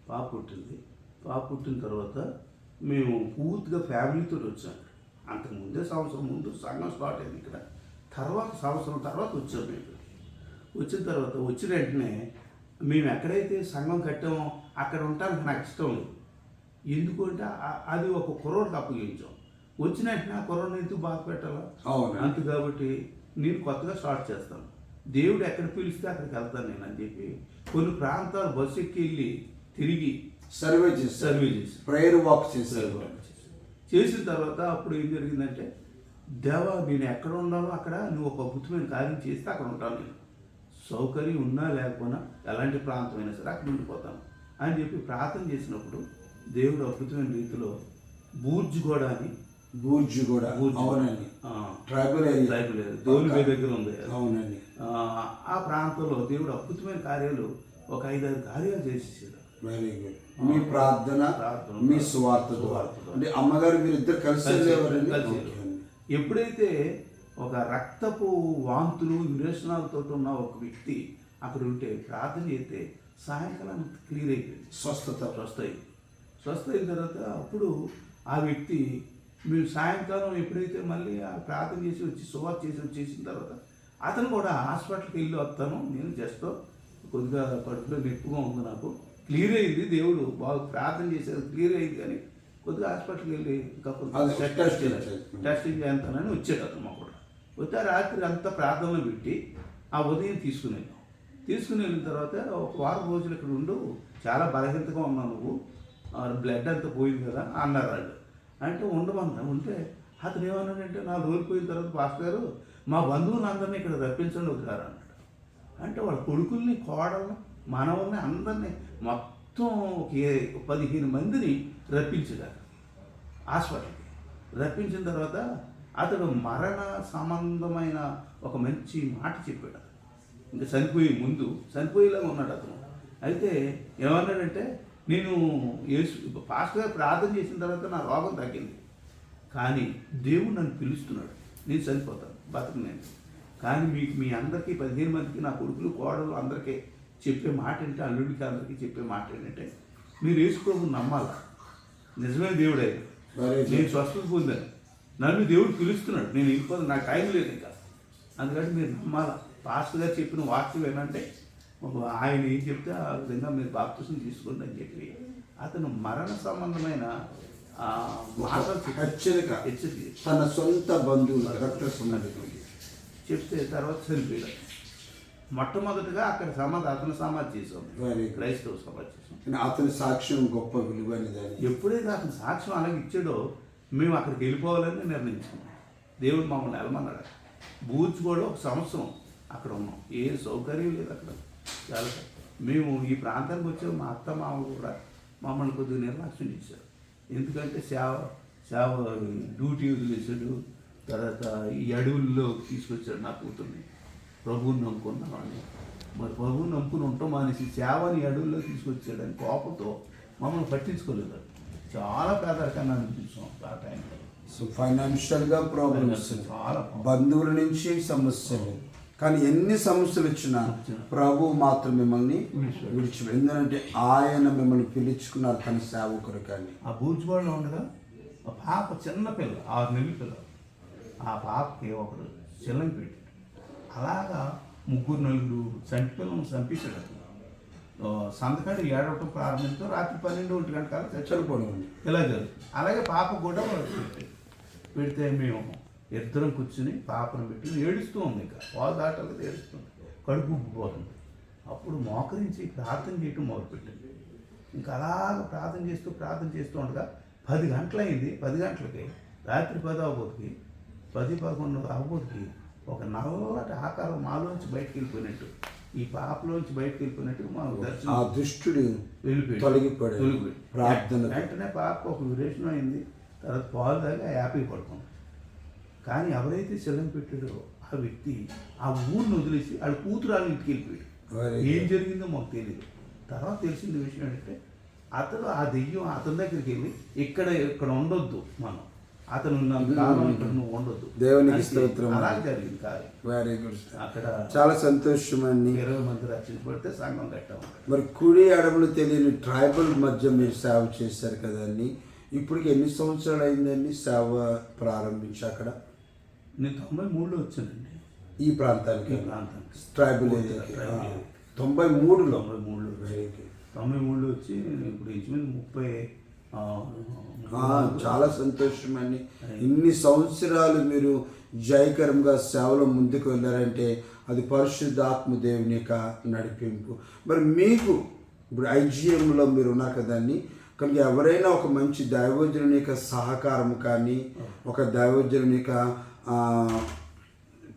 పాప పుట్టిన తర్వాత మేము పూర్తిగా ఫ్యామిలీతో వచ్చాము. అంతకుముందే సంవత్సరం ముందు సంఘం స్టార్ట్ అయింది ఇక్కడ. తర్వాత సంవత్సరం తర్వాత వచ్చాము. మేము వచ్చిన తర్వాత వచ్చిన వెంటనే మేము ఎక్కడైతే సంఘం కట్టామో అక్కడ ఉండటానికి నాకు ఇష్టం లేదు. ఎందుకంటే అది ఒక కుర్రోడికి అప్పగించాం. వచ్చిన వెంటనే ఆ కుర్రోడిని ఎందుకు బాధ పెట్టాలా? అంతే కాబట్టి నేను కొత్తగా స్టార్ట్ చేస్తాను, దేవుడు ఎక్కడ పిలిస్తే అక్కడికి వెళ్తాను నేను అని చెప్పి కొన్ని ప్రాంతాలు బస్సు ఎక్కి వెళ్ళి తిరిగి సర్వే చేసి ప్రేయర్ వాక్ చేసిన తర్వాత అప్పుడు ఏం జరిగిందంటే, దేవా నేను ఎక్కడ ఉన్నానో అక్కడ నువ్వు ఒక అద్భుతమైన కార్యం చేస్తే అక్కడ ఉంటాను. నేను సౌకర్యం ఉన్నా లేకపోయినా ఎలాంటి ప్రాంతమైనా సరే అక్కడ ఉండిపోతాను అని చెప్పి ప్రార్థన చేసినప్పుడు దేవుడు అద్భుతమైన రీతిలో బూర్జుగూడ అని అవునండి, ట్రైబల్ ఏరియా దేవుని దగ్గర ఉంది. అవునండి. ఆ ప్రాంతంలో దేవుడు అద్భుతమైన కార్యాలు ఒక 5-6 కార్యాలు చేసేసాడు. Very good. మీ ప్రార్థన, మీ సువార్త అంటే అమ్మగారు మీరు ఇద్దరు కలిసి ఎప్పుడైతే ఒక రక్తపు వాంతులు విరేచనాలతో ఉన్న ఒక వ్యక్తి అక్కడ ఉంటే ప్రార్థన చేస్తే సాయంకాలం క్లియర్ అయిపోయింది, స్వస్థ అయిన తర్వాత అప్పుడు ఆ వ్యక్తి మేము సాయంకాలం ఎప్పుడైతే మళ్ళీ ఆ ప్రార్థన చేసి వచ్చి సువార్త చేసి వచ్చేసిన తర్వాత అతను కూడా హాస్పిటల్కి వెళ్ళి వస్తాను, నేను జస్ట్ కొద్దిగా కడుపులో నొప్పిగా ఉంది, నాకు క్లియర్ అయింది, దేవుడు బాగా ప్రార్థన చేసేది క్లియర్ అయింది, కానీ కొద్దిగా హాస్పిటల్కి వెళ్ళి ఇంకా టెస్టింగ్ చేస్తానని వచ్చాడు అతను. మా కూడా వచ్చి రాత్రి అంతా ప్రార్థనలో పెట్టి ఆ ఉదయం తీసుకుని వెళ్ళిన తర్వాత ఒక వారం రోజులు ఇక్కడ ఉండు, చాలా బలహీనతగా ఉన్నావు నువ్వు, బ్లడ్ అంతా పోయింది కదా అన్నారు వాళ్ళు. అంటే ఉండమన్నా ఉంటే అతను ఏమన్నాడంటే 4 రోజులు పోయిన తర్వాత పాస్టర్ గారు మా బంధువులు అందరినీ ఇక్కడ రప్పించండి ఒకసారి అన్నాడు. అంటే వాళ్ళ కొడుకుల్ని, కోడల్ని, మనవల్ని అందరినీ మొత్తం 15 మందిని రప్పించాడు హాస్పిటల్కి. రప్పించిన తర్వాత అతడు మరణ సంబంధమైన ఒక మంచి మాట చెప్పాడు. ఇంకా చనిపోయేలాగా ఉన్నాడు అతను. అయితే ఏమన్నాడంటే నేను పాస్టర్ గారు ప్రార్థన చేసిన తర్వాత నా రోగం తగ్గింది. కానీ దేవుడు నన్ను పిలుస్తున్నాడు, నేను చనిపోతాను, బతకనేను. కానీ మీకు మీ అందరికీ 15 మందికి నా కొడుకులు కోడలు అందరికీ చెప్పే మాట ఏంటంటే, అల్లుడికి అందరికీ చెప్పే మాట ఏంటంటే, మీరు యేసు ప్రభువుని నమ్మాలా, నిజమైన దేవుడే. నేను స్వస్థత పొందాను, నన్ను దేవుడు పిలుస్తున్నాడు, నేను వెళ్ళిపోతాను, నాకు టైం లేదు ఇంకా. అందుకని మీరు నమ్మాలా. పాస్టర్ గారు చెప్పిన వాక్యం ఏంటంటే, ఆయన ఏం చెప్తే ఆ విధంగా మీరు బాప్తిసం తీసుకోండి అని చెప్పి అతను మరణ సంబంధమైన మాటలు హెచ్చరిక తన సొంత బంధువుల రక్త సంబంధికులు చెప్తే తర్వాత చనిపోయాడు. మొట్టమొదటిగా అక్కడ అతని సమాధి చేసాం, క్రైస్తవ సమాధి చేసాం. అతని సాక్ష్యం గొప్ప విలువైనదని. ఎప్పుడైతే అతని సాక్ష్యం అలాగే ఇచ్చాడో మేము అక్కడికి వెళ్ళిపోవాలని నిర్ణయించుకున్నాం. దేవుడు మమ్మల్ని వెళ్ళమన్నాడు. బూచ్ కూడా 1 సంవత్సరం అక్కడ ఉన్నాం, ఏ సౌకర్యం లేదు అక్కడ. చాలా మేము ఈ ప్రాంతానికి వచ్చాము, మా అత్త మామలు కూడా మమ్మల్ని కొద్దిగా నిర్లక్ష్యం చేశారు. ఎందుకంటే సేవ డ్యూటీ వదిలేసాడు. తర్వాత ఈ అడవుల్లో తీసుకొచ్చాడు నా కూతుర్ని. ప్రభువుని నమ్ముకున్నామని, మరి ప్రభువుని నమ్ముకుని ఉంటాం అనేసి సేవని అడవుల్లో తీసుకొచ్చాడని కోపంతో మమ్మల్ని పట్టించుకోలేదు. చాలా పేదరికంగా అనిపించాం ఆ టైంలో. సో ఫైనాన్షియల్గా ప్రాబ్లమ్స్, చాలా బంధువుల నుంచి సమస్యలు. కానీ ఎన్ని సమస్యలు వచ్చినా ప్రభు మాత్రం మిమ్మల్ని విడిచి, ఎందుకంటే ఆయన మిమ్మల్ని పిలుచుకున్నారు తన సేవకురు. కానీ ఆ బూజ్వాడలో ఉండగా ఆ పాప చిన్న పిల్ల, 6 నెలల పిల్ల, ఆ పాపకి ఒకడు చిల్లం పెట్టి అలాగా 3-4 చంటి పిల్లలను చంపించాడు. సంతకాడు ఏడవటం ప్రారంభించడం రాత్రి 12-1 గంట కాలం చచ్చిపోవడం ఇలా జరుగుతుంది. అలాగే పాప కూడా పెడితే మేము ఇద్దరం కూర్చుని పాపను పెట్టి ఏడుస్తూ ఉంది. ఇంకా పాలు దాటాలి, ఏడుస్తుంది, కడుపు ఉబ్బిపోతుంది. అప్పుడు మోకరించి ప్రార్థన చేయటం మొదలుపెట్టింది. ఇంకా అలాగ ప్రార్థన చేస్తూ ఉండగా 10 గంటలైంది. 10 గంటలకి రాత్రి 10 అవ్వబోతుకి 10-11 అవ్వబోతుకి ఒక నల్లటి ఆకారం మాలోంచి బయటకు వెళ్ళిపోయినట్టు, ఈ పాపలోంచి బయటకు వెళ్ళిపోయినట్టు మా దర్శనం. ఆ దుష్టుడు తొలగిపోయాడు. ప్రార్థన వెంటనే పాప ఒక విరేచనం అయింది. తర్వాత పాలు దాకా హ్యాపీ పడుకుంది. కానీ ఎవరైతే శిలం పెట్టాడో ఆ వ్యక్తి ఆ ఊరిని వదిలేసి వాళ్ళ కూతురాలు ఇంటికి వెళ్ళిపోయాడు. ఏం జరిగిందో మాకు తెలియదు. తర్వాత తెలిసిన విషయం ఏంటంటే, అతను ఆ దెయ్యం అతని దగ్గరికి వెళ్ళి ఇక్కడ ఉండొద్దు, మనం అతను ఇక్కడ నువ్వు ఉండొద్దు, దేవునికి స్తోత్రం. అలా జరిగింది కాదు. Very good. అక్కడ చాలా సంతోషం అండి. 20 మంది రక్షించబడితే సంఘం కట్టాము. మరి కుడి అడవులు తెలియని ట్రైబల్ మధ్య మీరు సేవ చేశారు కదండి. ఇప్పటికి ఎన్ని సంవత్సరాలు అయిందండి సేవ ప్రారంభించి? అక్కడ నేను 93లో వచ్చానండి ఈ ప్రాంతానికి. ట్రైబల్ ఏరియా 93లో 93లో వచ్చి ఇప్పుడు ఇంచుమించు 30. చాలా సంతోషం అండి. ఇన్ని సంవత్సరాలు మీరు జయకరంగా సేవలో ముందుకు వెళ్ళారంటే అది పరిశుద్ధాత్మ దేవుని యొక్క నడిపింపు. మరి మీకు ఇప్పుడు IGMలో మీరు ఉన్నారు కదండి, కనుక ఎవరైనా ఒక మంచి దైవజనుని యొక్క సహకారం కానీ, ఒక దైవజనుని యొక్క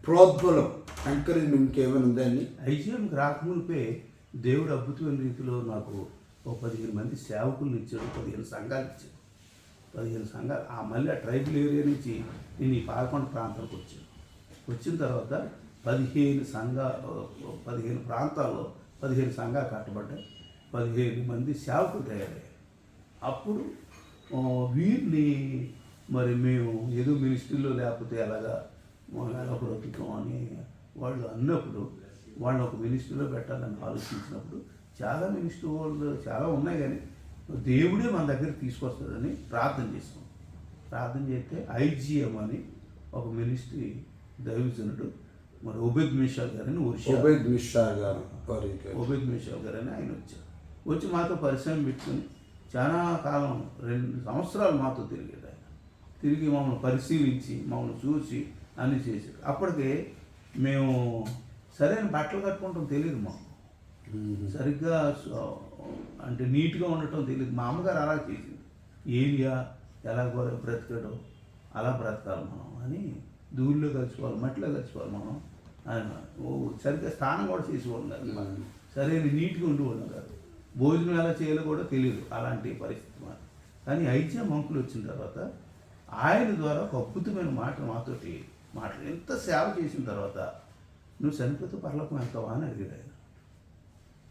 ప్రోద్బలం, ఎంకరేజ్మెంట్ ఏమైనా ఉందండి? IGMకి రాకమునిపే దేవుడు అద్భుతమైన రీతిలో నాకు ఒక 15 మంది సేవకులను ఇచ్చాడు, 15 సంఘాలు ఇచ్చాడు. 15 సంఘాలు మళ్ళీ ఆ ట్రైబల్ ఏరియా నుంచి నేను ఈ పాలకొండ ప్రాంతానికి వచ్చాను. వచ్చిన తర్వాత 15 ప్రాంతాల్లో 15 సంఘాలు కట్టబడ్డాయి. 15 మంది సేవకులు తయారయ్యారు. అప్పుడు వీరిని మరి మేము ఏదో మినిస్ట్రీలో లేకపోతే ఎలాగా బ్రతుకుతాం అని వాళ్ళు అన్నప్పుడు, వాళ్ళని ఒక మినిస్ట్రీలో పెట్టాలని ఆలోచించినప్పుడు చాలా మినిస్ట్రీ వాళ్ళు చాలా ఉన్నాయి, కానీ దేవుడే మన దగ్గరికి తీసుకొస్తాడని ప్రార్థన చేస్తాం. ప్రార్థన చేస్తే IGM అని ఒక మినిస్ట్రీ దైవజనుడు మరి ఒబేద్ మిషాల్ గారని ఒబేద్ మిషాల్ గారు అని ఆయన వచ్చారు. వచ్చి మాతో పరిశ్రమ పెట్టుకుని చాలా కాలం 2 సంవత్సరాలు మాతో తిరిగాడు. ఆయన తిరిగి మమ్మల్ని పరిశీలించి మమ్మల్ని చూసి అన్నీ చేశాడు. అప్పటికే మేము సరైన బట్టలు కట్టుకుంటాం తెలియదు మాకు, సరిగ్గా అంటే నీట్గా ఉండటం తెలియదు. మా అమ్మగారు అలా చేసింది. ఏలియా ఎలా బ్రతికాడో అలా బ్రతకాలి మనం అని, ధూళిలో కలిసిపోవాలి, మట్టిలో కలిసిపోవాలి మనం. ఆయన సరిగ్గా స్నానం కూడా చేసేవాళ్ళం కాదు, సరైన నీట్గా ఉండేవాళ్ళం కాదు. భోజనం ఎలా చేయాలో కూడా తెలియదు, అలాంటి పరిస్థితి మాట. కానీ IGM అంకులు వచ్చిన తర్వాత ఆయన ద్వారా ఒక అద్భుతమైన మాట మాతోటి మాట్లాడి, ఎంత సేవ చేసిన తర్వాత నువ్వు చనిపోతే పరలోకం వెళ్తావా అని అడిగాడు ఆయన.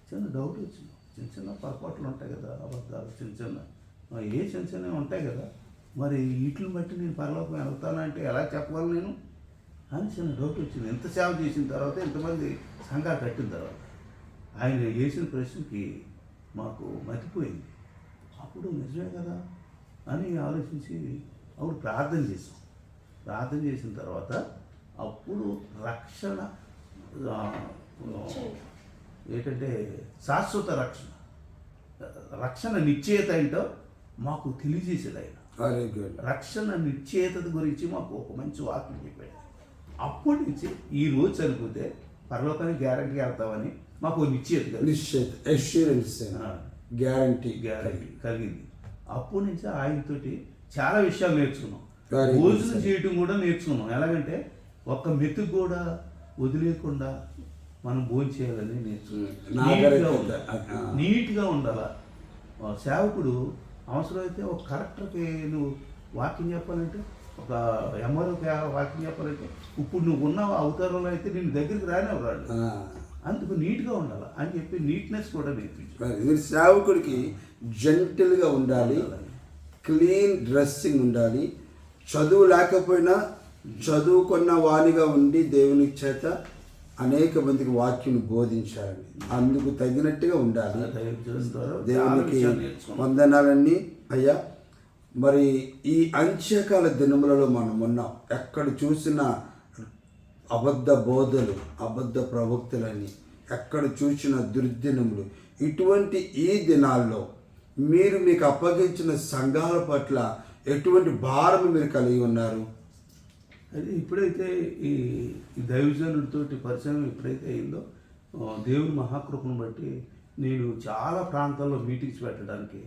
చిన్న డౌట్ వచ్చింది, చిన్న చిన్న పొరపాట్లు ఉంటాయి కదా, అబద్ధాలు చిన్న చిన్న చిన్నవి ఉంటాయి కదా, మరి వీటిని బట్టి నేను పరలోకం వెళ్తానంటే ఎలా చెప్పగలను నేను అని చిన్న డౌట్ వచ్చింది. ఎంత సేవ చేసిన తర్వాత, ఎంతమంది సంఘాలు కట్టిన తర్వాత ఆయన వేసిన ప్రశ్నకి మాకు మతిపోయింది. అప్పుడు నిజమే కదా అని ఆలోచించి అప్పుడు ప్రార్థన చేసాం. ప్రార్థన చేసిన తర్వాత అప్పుడు రక్షణ ఏంటంటే శాశ్వత రక్షణ నిశ్చయత ఏంటో మాకు తెలియజేసేది ఆయన. Very good. రక్షణ నిశ్చయత గురించి మాకు ఒక మంచి వాక్యం చెప్పాడు. అప్పటి నుంచి ఈ రోజు చనిపోతే పరలోకానికి గ్యారంటీ వెళ్తామని మాకు నిశ్చయత అష్యూరెన్స్ గ్యారంటీ కలిగింది. అప్పటి నుంచి ఆయనతోటి చాలా విషయాలు నేర్చుకున్నాం. Very good, భోజనం చేయటం కూడా నేర్చుకున్నాం. ఎలాగంటే ఒక్క మెతుకు కూడా వదిలేకుండా మనం భోజనం చేయాలని నేర్చుకున్నాం. నీట్గా ఉండాలా. సేవకుడు అవసరమైతే ఒక కలెక్టర్కి నువ్వు వాక్యం చెప్పాలంటే, ఒక ఎంఆర్ఓకి వాక్యం చెప్పాలంటే, ఇప్పుడు నువ్వు ఉన్న అవతారంలో అయితే నేను దగ్గరికి రానివ్వరాడు. అందుకు నీట్గా ఉండాలి అని చెప్పి నీట్నెస్ కూడా నేర్పించారు. సేవకుడికి జెంటిల్గా ఉండాలి, క్లీన్ డ్రెస్సింగ్ ఉండాలి, చదువు లేకపోయినా చదువుకున్న వానిగా ఉండి దేవుని చేత అనేక మందికి వాక్యం బోధించాలని, అందుకు తగినట్టుగా ఉండాలి. దేవునికి వందనాలన్నీ అయ్యా. మరి ఈ అంత్యకాల దినములలో మనం ఉన్నాం. ఎక్కడ చూసినా అబద్ధ బోధలు, అబద్ధ ప్రవక్తలని, ఎక్కడ చూసిన దుర్దినములు. ఇటువంటి ఈ దినాల్లో మీరు మీకు అప్పగించిన సంఘాల పట్ల ఎటువంటి భారం మీరు కలిగి ఉన్నారు? అది ఇప్పుడైతే ఈ దైవజనుడితోటి పరిచయం ఎప్పుడైతే అయిందో, దేవుని మహాకృపను బట్టి నేను చాలా ప్రాంతాల్లో మీటింగ్స్ పెట్టడానికి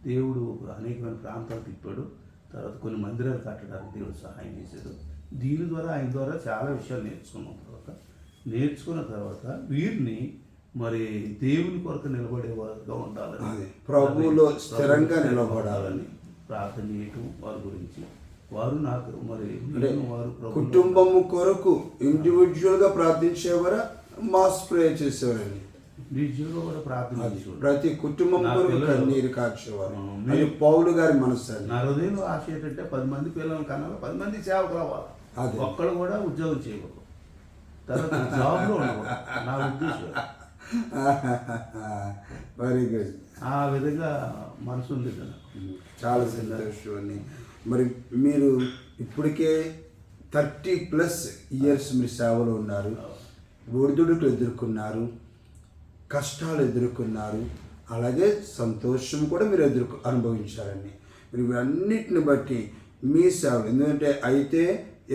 దేవుడు అనేకమైన ప్రాంతాలు తిప్పాడు. తర్వాత కొన్ని మందిరాలు కట్టడానికి దేవుడు సహాయం చేశాడు. దీని ద్వారా ఆయన ద్వారా చాలా విషయాలు నేర్చుకున్న తర్వాత వీరిని మరి దేవుని కొరకు నిలబడేవారుగా ఉండాలని, ప్రభువులో స్థిరంగా నిలబడాలని ప్రార్థన చేయటం వారి గురించి. వారు నాకు మరి వారు కుటుంబము కొరకు ఇండివిజువల్గా ప్రార్థించేవారా, మాస్ ప్రేయర్ చేసేవారండి? ఇండివిజువల్గా కూడా ప్రార్థన చేసేవారు. ప్రతి కుటుంబం కొరకు కన్నీరు కార్చేవారు. అది పౌలు గారి మనసు. నా హృదయంలో ఆశ ఏంటంటే 10 మంది పిల్లలు కనాలి, 10 మంది సేవకు రావాలి. ఒక్కడు కూడా ఉద్యోగం చేయకూడదు, తర్వాత జాబ్లో ఉండకూడదు. నా ఉద్దేశం వెరీ గుడ్. ఆ విధంగా మనసు ఉంది కదా. చాలా సంతోషం. మరి మీరు ఇప్పటికే 30+ ఇయర్స్ మీరు సేవలో ఉన్నారు. ఒడిదుడుకులు ఎదుర్కొన్నారు, కష్టాలు ఎదుర్కొన్నారు, అలాగే సంతోషం కూడా మీరు అనుభవించారండి. మీరు అన్నిటిని బట్టి మీ సేవలు, ఎందుకంటే అయితే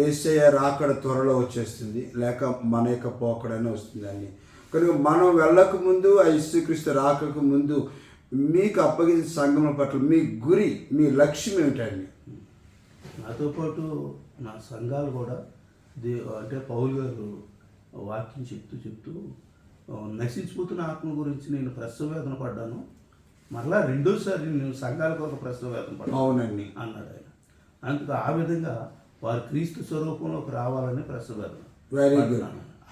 యేసయ్య రాకడ త్వరలో వచ్చేస్తుంది, లేక మన యొక్క పోకడనే వస్తుందండి. కనుక మనం వెళ్ళక ముందు, ఆ యేసుక్రీస్తు రాకకు ముందు మీకు అప్పగించిన సంఘం పట్ల మీ గురి, మీ లక్ష్యం ఏమిటండి? నాతో పాటు నా సంఘాలు కూడా అంటే పౌలు గారు వాక్యం చెప్తూ నశించిపోతున్న ఆత్మ గురించి నేను ప్రసవవేదన పడ్డాను, మరలా రెండోసారి నేను సంఘాలకు ఒక ప్రసవవేదన పడ్డాను అవునండి అన్నాడు ఆయన. అందుకు ఆ విధంగా వారు క్రీస్తు స్వరూపంలోకి రావాలని ప్రసవవేదన. Very good.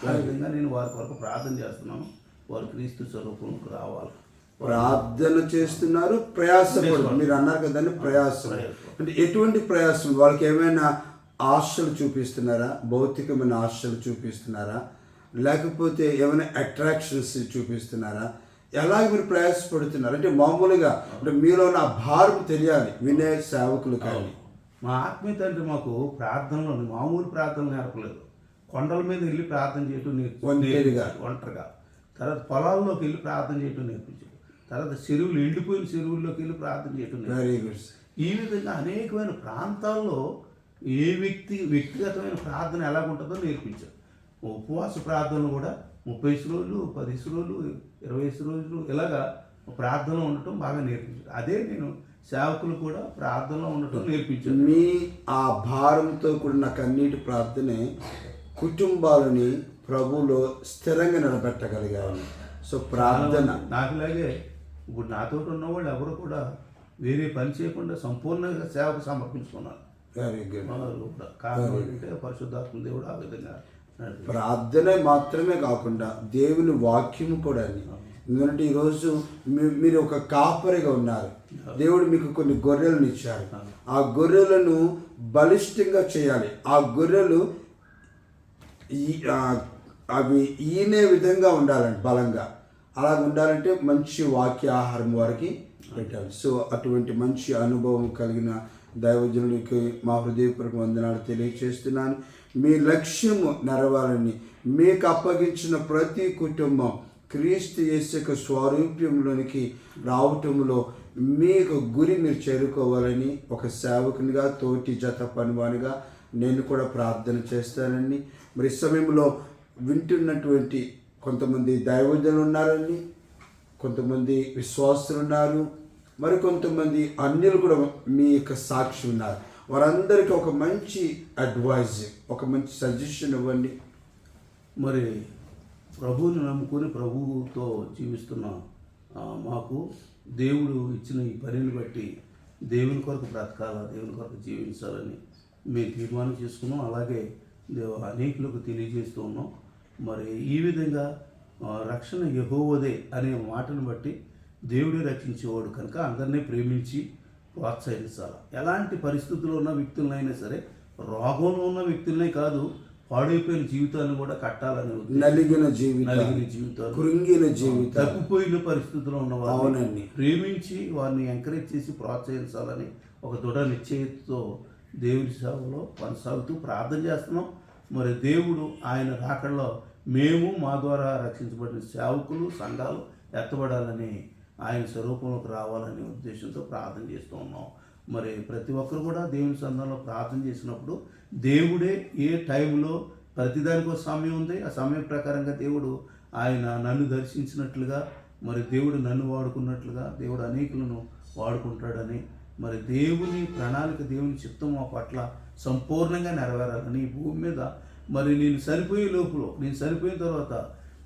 ఆ విధంగా నేను వారి కొరకు ప్రార్థన చేస్తున్నాను, వారు క్రీస్తు స్వరూపంలోకి రావాలి. ప్రార్థన చేస్తున్నారు, ప్రయాసపడు. మీరు అన్నారు కదండి ప్రయాసం. అంటే ఎటువంటి ప్రయాసం? వాళ్ళకి ఏమైనా ఆశలు చూపిస్తున్నారా? భౌతికమైన ఆశలు చూపిస్తున్నారా? లేకపోతే ఏమైనా అట్రాక్షన్స్ చూపిస్తున్నారా? ఎలాగ మీరు ప్రయాసపడుతున్నారు? అంటే మామూలుగా అంటే మీలో నా భారం తెలియాలి వినే సేవకులు. కానీ మా ఆత్మీయ తండ్రి మాకు ప్రార్థనలో మామూలు ప్రార్థనలు నేర్పలేదు. కొండల మీద వెళ్ళి ప్రార్థన చేయటం ఒంటరిగా, తర్వాత పొలాల్లోకి వెళ్ళి ప్రార్థన చేయటం నేర్పించాడు. తర్వాత చెరువులు, ఎండిపోయిన చెరువుల్లోకి వెళ్ళి ప్రార్థన చేయటం. Very good. ఈ విధంగా అనేకమైన ప్రాంతాల్లో ఏ వ్యక్తిగతమైన ప్రార్థన ఎలాగుంటుందో నేర్పించారు. ఉపవాస ప్రార్థనలు కూడా 30 రోజులు, 10 రోజులు, 20 రోజులు ఇలాగా ప్రార్థనలో ఉండటం బాగా నేర్పించారు. అదే నేను సేవకులు కూడా ప్రార్థనలో ఉండటం నేర్పించాను. మీ ఆ భారంతో కూడిన కన్నీటి ప్రార్థనే కుటుంబాలని ప్రభువులో స్థిరంగా నిలబెట్టగలిగాను. సో ప్రార్థన నాకులాగే ఇప్పుడు నాతో ఉన్న వాళ్ళు ఎవరు కూడా వేరే పని చేయకుండా సంపూర్ణంగా సేవకు సమర్పించుకున్నారు. Very good. కారణం ఏంటంటే పరిశుద్ధాత్మ దేవుడు ఆ విధంగా ప్రార్థన మాత్రమే కాకుండా దేవుని వాక్యం కూడా ఎందుకంటే ఈరోజు మీరు ఒక కాపరిగా ఉన్నారు. దేవుడు మీకు కొన్ని గొర్రెలను ఇచ్చారు. ఆ గొర్రెలను బలిష్టంగా చేయాలి. ఆ గొర్రెలు అవి ఈనే విధంగా ఉండాలండి, బలంగా. అలా ఉండాలంటే మంచి వాక్య ఆహారం వారికి పెట్టాలి. సో అటువంటి మంచి అనుభవం కలిగిన దైవజనుడికి మా హృదయపూర్వక వందనాలు తెలియజేస్తున్నాను. మీ లక్ష్యము నెరవేరాలని, మీకు అప్పగించిన ప్రతి కుటుంబం క్రీస్తు యేసు యొక్క స్వరూప్యంలోనికి రావటంలో మీకు గురి మీరు చేరుకోవాలని ఒక సేవకునిగా, తోటి జత పనివానిగా నేను కూడా ప్రార్థన చేస్తానండి. మరి ఈ సమయంలో వింటున్నటువంటి కొంతమంది దైవజనులు ఉన్నారండి, కొంతమంది విశ్వాసులు ఉన్నారు, మరి కొంతమంది అన్యులు కూడా మీ యొక్క సాక్షి ఉన్నారు. వారందరికీ ఒక మంచి అడ్వైజ్, ఒక మంచి సజెషన్ ఇవ్వండి. మరి ప్రభువుని నమ్ముకొని ప్రభువుతో జీవిస్తున్న మాకు దేవుడు ఇచ్చిన ఈ పనిని బట్టి దేవుని కొరకు బ్రతకాలా, దేవుని కొరకు జీవించాలని మేము తీర్మానం చేసుకున్నాం. అలాగే అనేకులకు తెలియజేస్తూ ఉన్నాం. మరి ఈ విధంగా రక్షణ యెహోవాదే అనే మాటను బట్టి దేవుడే రక్షించేవాడు కనుక అందరినీ ప్రేమించి ప్రోత్సహించాలి. ఎలాంటి పరిస్థితుల్లో ఉన్న వ్యక్తులనైనా సరే, రోగంలో ఉన్న వ్యక్తులనే కాదు, పాడైపోయిన జీవితాన్ని కూడా కట్టాలని, నలిగిన జీవితాలు, కృంగిన జీవితాలు, తప్పిపోయిన పరిస్థితుల్లో ఉన్న వాళ్ళని ప్రేమించి వారిని ఎంకరేజ్ చేసి ప్రోత్సహించాలని ఒక దృఢ నిశ్చయంతో దేవుని సేవలో కొనసాగుతూ ప్రార్థన చేస్తున్నాం. మరి దేవుడు ఆయన రాకడలో మేము మా ద్వారా రక్షించబడిన సేవకులు, సంఘాలు ఎత్తబడాలని, ఆయన స్వరూపంలోకి రావాలనే ఉద్దేశంతో ప్రార్థన చేస్తూ ఉన్నాం. మరి ప్రతి ఒక్కరు కూడా దేవుని సంఘంలో ప్రార్థన చేసినప్పుడు దేవుడే ఏ టైంలో ప్రతిదానికి ఒక సమయం ఉంది, ఆ సమయం ప్రకారంగా దేవుడు ఆయన నన్ను దర్శించినట్లుగా, మరి దేవుడు నన్ను వాడుకున్నట్లుగా దేవుడు అనేకులను వాడుకుంటాడని, మరి దేవుని ప్రణాళిక, దేవుని చిత్తం మా పట్ల సంపూర్ణంగా నెరవేరాలని ఈ భూమి మీద, మరి నేను చనిపోయే లోపల, నేను చనిపోయిన తర్వాత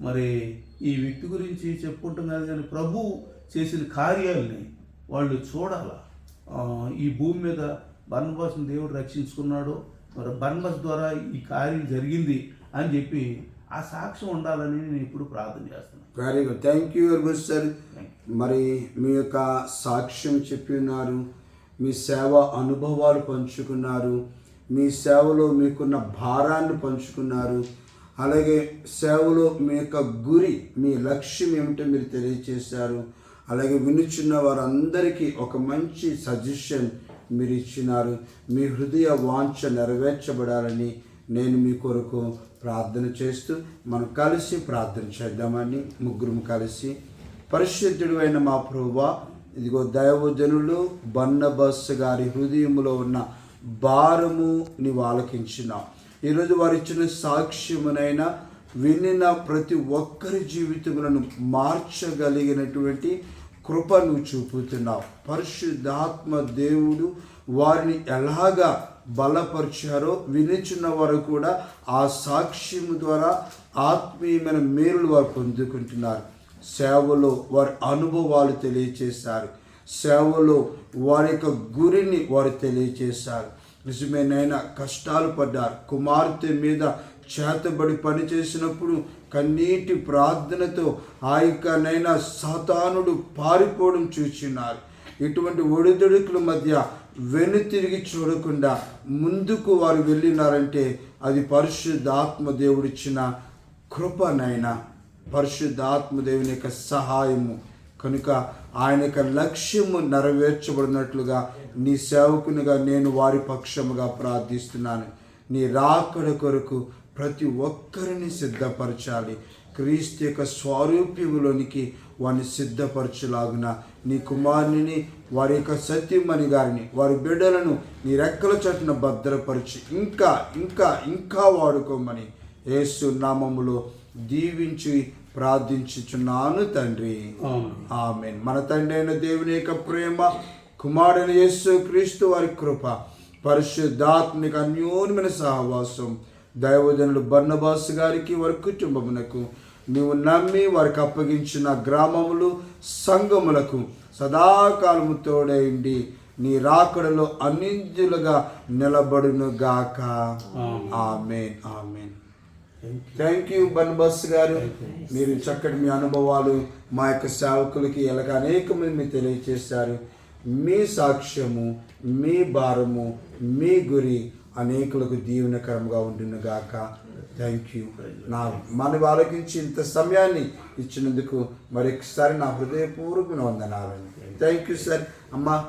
మరి ఈ వ్యక్తి గురించి చెప్పుకుంటాం కాదు కానీ ప్రభు చేసిన కార్యాలని వాళ్ళు చూడాల. ఈ భూమి మీద బర్నబాస్ని దేవుడు రక్షించుకున్నాడు, మరి బర్నబాస్ ద్వారా ఈ కార్యం జరిగింది అని చెప్పి ఆ సాక్ష్యం ఉండాలని నేను ఇప్పుడు ప్రార్థన చేస్తున్నాను. Very good, thank you very much sir. మరి మీ యొక్క సాక్ష్యం చెప్పి ఉన్నారు, మీ సేవ అనుభవాలు పంచుకున్నారు, మీ సేవలో మీకున్న భారాన్ని పంచుకున్నారు, అలాగే సేవలో మీ యొక్క గురి, మీ లక్ష్యం ఏమిటో మీరు తెలియచేశారు. అలాగే వినుచున్న వారందరికీ ఒక మంచి సజెషన్ మీరు ఇచ్చినారు. మీ హృదయ వాంఛ నెరవేర్చబడాలని నేను మీ కొరకు ప్రార్థన చేస్తూ మనం కలిసి ప్రార్థన చేద్దామని ముగ్గురు కలిసి. పరిశుద్ధుడు అయిన మా ప్రభువా, ఇదిగో దైవజనులు బర్నబాస్ గారి హృదయంలో ఉన్న భారము నీవు ఆలకించినావు. ఈరోజు వారు ఇచ్చిన సాక్ష్యమునైనా వినిన ప్రతి ఒక్కరి జీవితములను మార్చగలిగినటువంటి కృప నువ్వు చూపుతున్నావు. పరిశుద్ధాత్మ దేవుడు వారిని ఎలాగా బలపరిచారో వినిచున్న వారు కూడా ఆ సాక్ష్యము ద్వారా ఆత్మీయమైన మేలులు వారు పొందుకుంటున్నారు. సేవలో వారి అనుభవాలు తెలియచేశారు, సేవలో వారి యొక్క గురిని వారు తెలియచేశారు. నిజమేనైనా కష్టాలు పడ్డారు, కుమార్తె మీద చేతబడి పని చేసినప్పుడు కన్నీటి ప్రార్థనతో ఆ యొక్కనైనా సాతానుడు పారిపోవడం చూస్తున్నారు. ఇటువంటి ఒడిదుడుకుల మధ్య వెనుతిరిగి చూడకుండా ముందుకు వారు వెళ్ళినారంటే అది పరిశుద్ధాత్మ దేవుడిచ్చిన కృపనైనా, పరిశుద్ధాత్మదేవుని యొక్క సహాయము కనుక ఆయన యొక్క లక్ష్యము నెరవేర్చబడినట్లుగా నీ సేవకునిగా నేను వారి పక్షముగా ప్రార్థిస్తున్నాను. నీ రాకడ కొరకు ప్రతి ఒక్కరిని సిద్ధపరచాలి. క్రీస్తు యొక్క స్వరూప్యములోనికి వారిని సిద్ధపరచులాగున నీ కుమారుని, వారి యొక్క సత్యమణి గారిని, వారి బిడ్డలను నీ రెక్కల చట్టున భద్రపరిచి ఇంకా ఇంకా ఇంకా వాడుకోమని యేసు నామములో దీవించి ప్రార్థించుచున్నాను తండ్రి, ఆమేన్. మన తండ్రి అయిన దేవుని యొక్క ప్రేమ, కుమారుని యేసు క్రీస్తు వారి కృప, పరిశుద్ధాత్మిక అన్యోన్యమైన సహవాసం దైవజనులు బర్నబాస్ గారికి, వారి కుటుంబమునకు, నీవు నమ్మి వారికి అప్పగించిన గ్రామములు, సంఘములకు సదాకాలము తోడైండి నీ రాకడలో అన్నింటిలుగా నిలబడును గాక. ఆమేన్, ఆమేన్. థ్యాంక్ యూ బన్బస్ గారు. మీరు చక్కటి మీ అనుభవాలు మా యొక్క సేవకులకి ఎలాగ అనేక మంది మీరు తెలియచేశారు. మీ సాక్ష్యము, మీ భారము, మీ గురి అనేకులకు దీవెనకరంగా ఉండును గాక. Thank you. మన ఆలోచించి ఇంత సమయాన్ని ఇచ్చినందుకు మరొకసారి నా హృదయపూర్వకమైన వందనాలు. Thank you sir. అమ్మా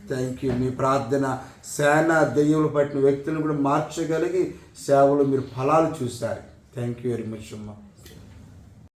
థ్యాంక్ యూ. మీ ప్రార్థన సేన దెయ్యములు పట్టిన వ్యక్తులను కూడా మార్చగలిగి సేవలు మీరు ఫలాలు చూశారు. థ్యాంక్ యూ వెరీ మచ్ అమ్మా.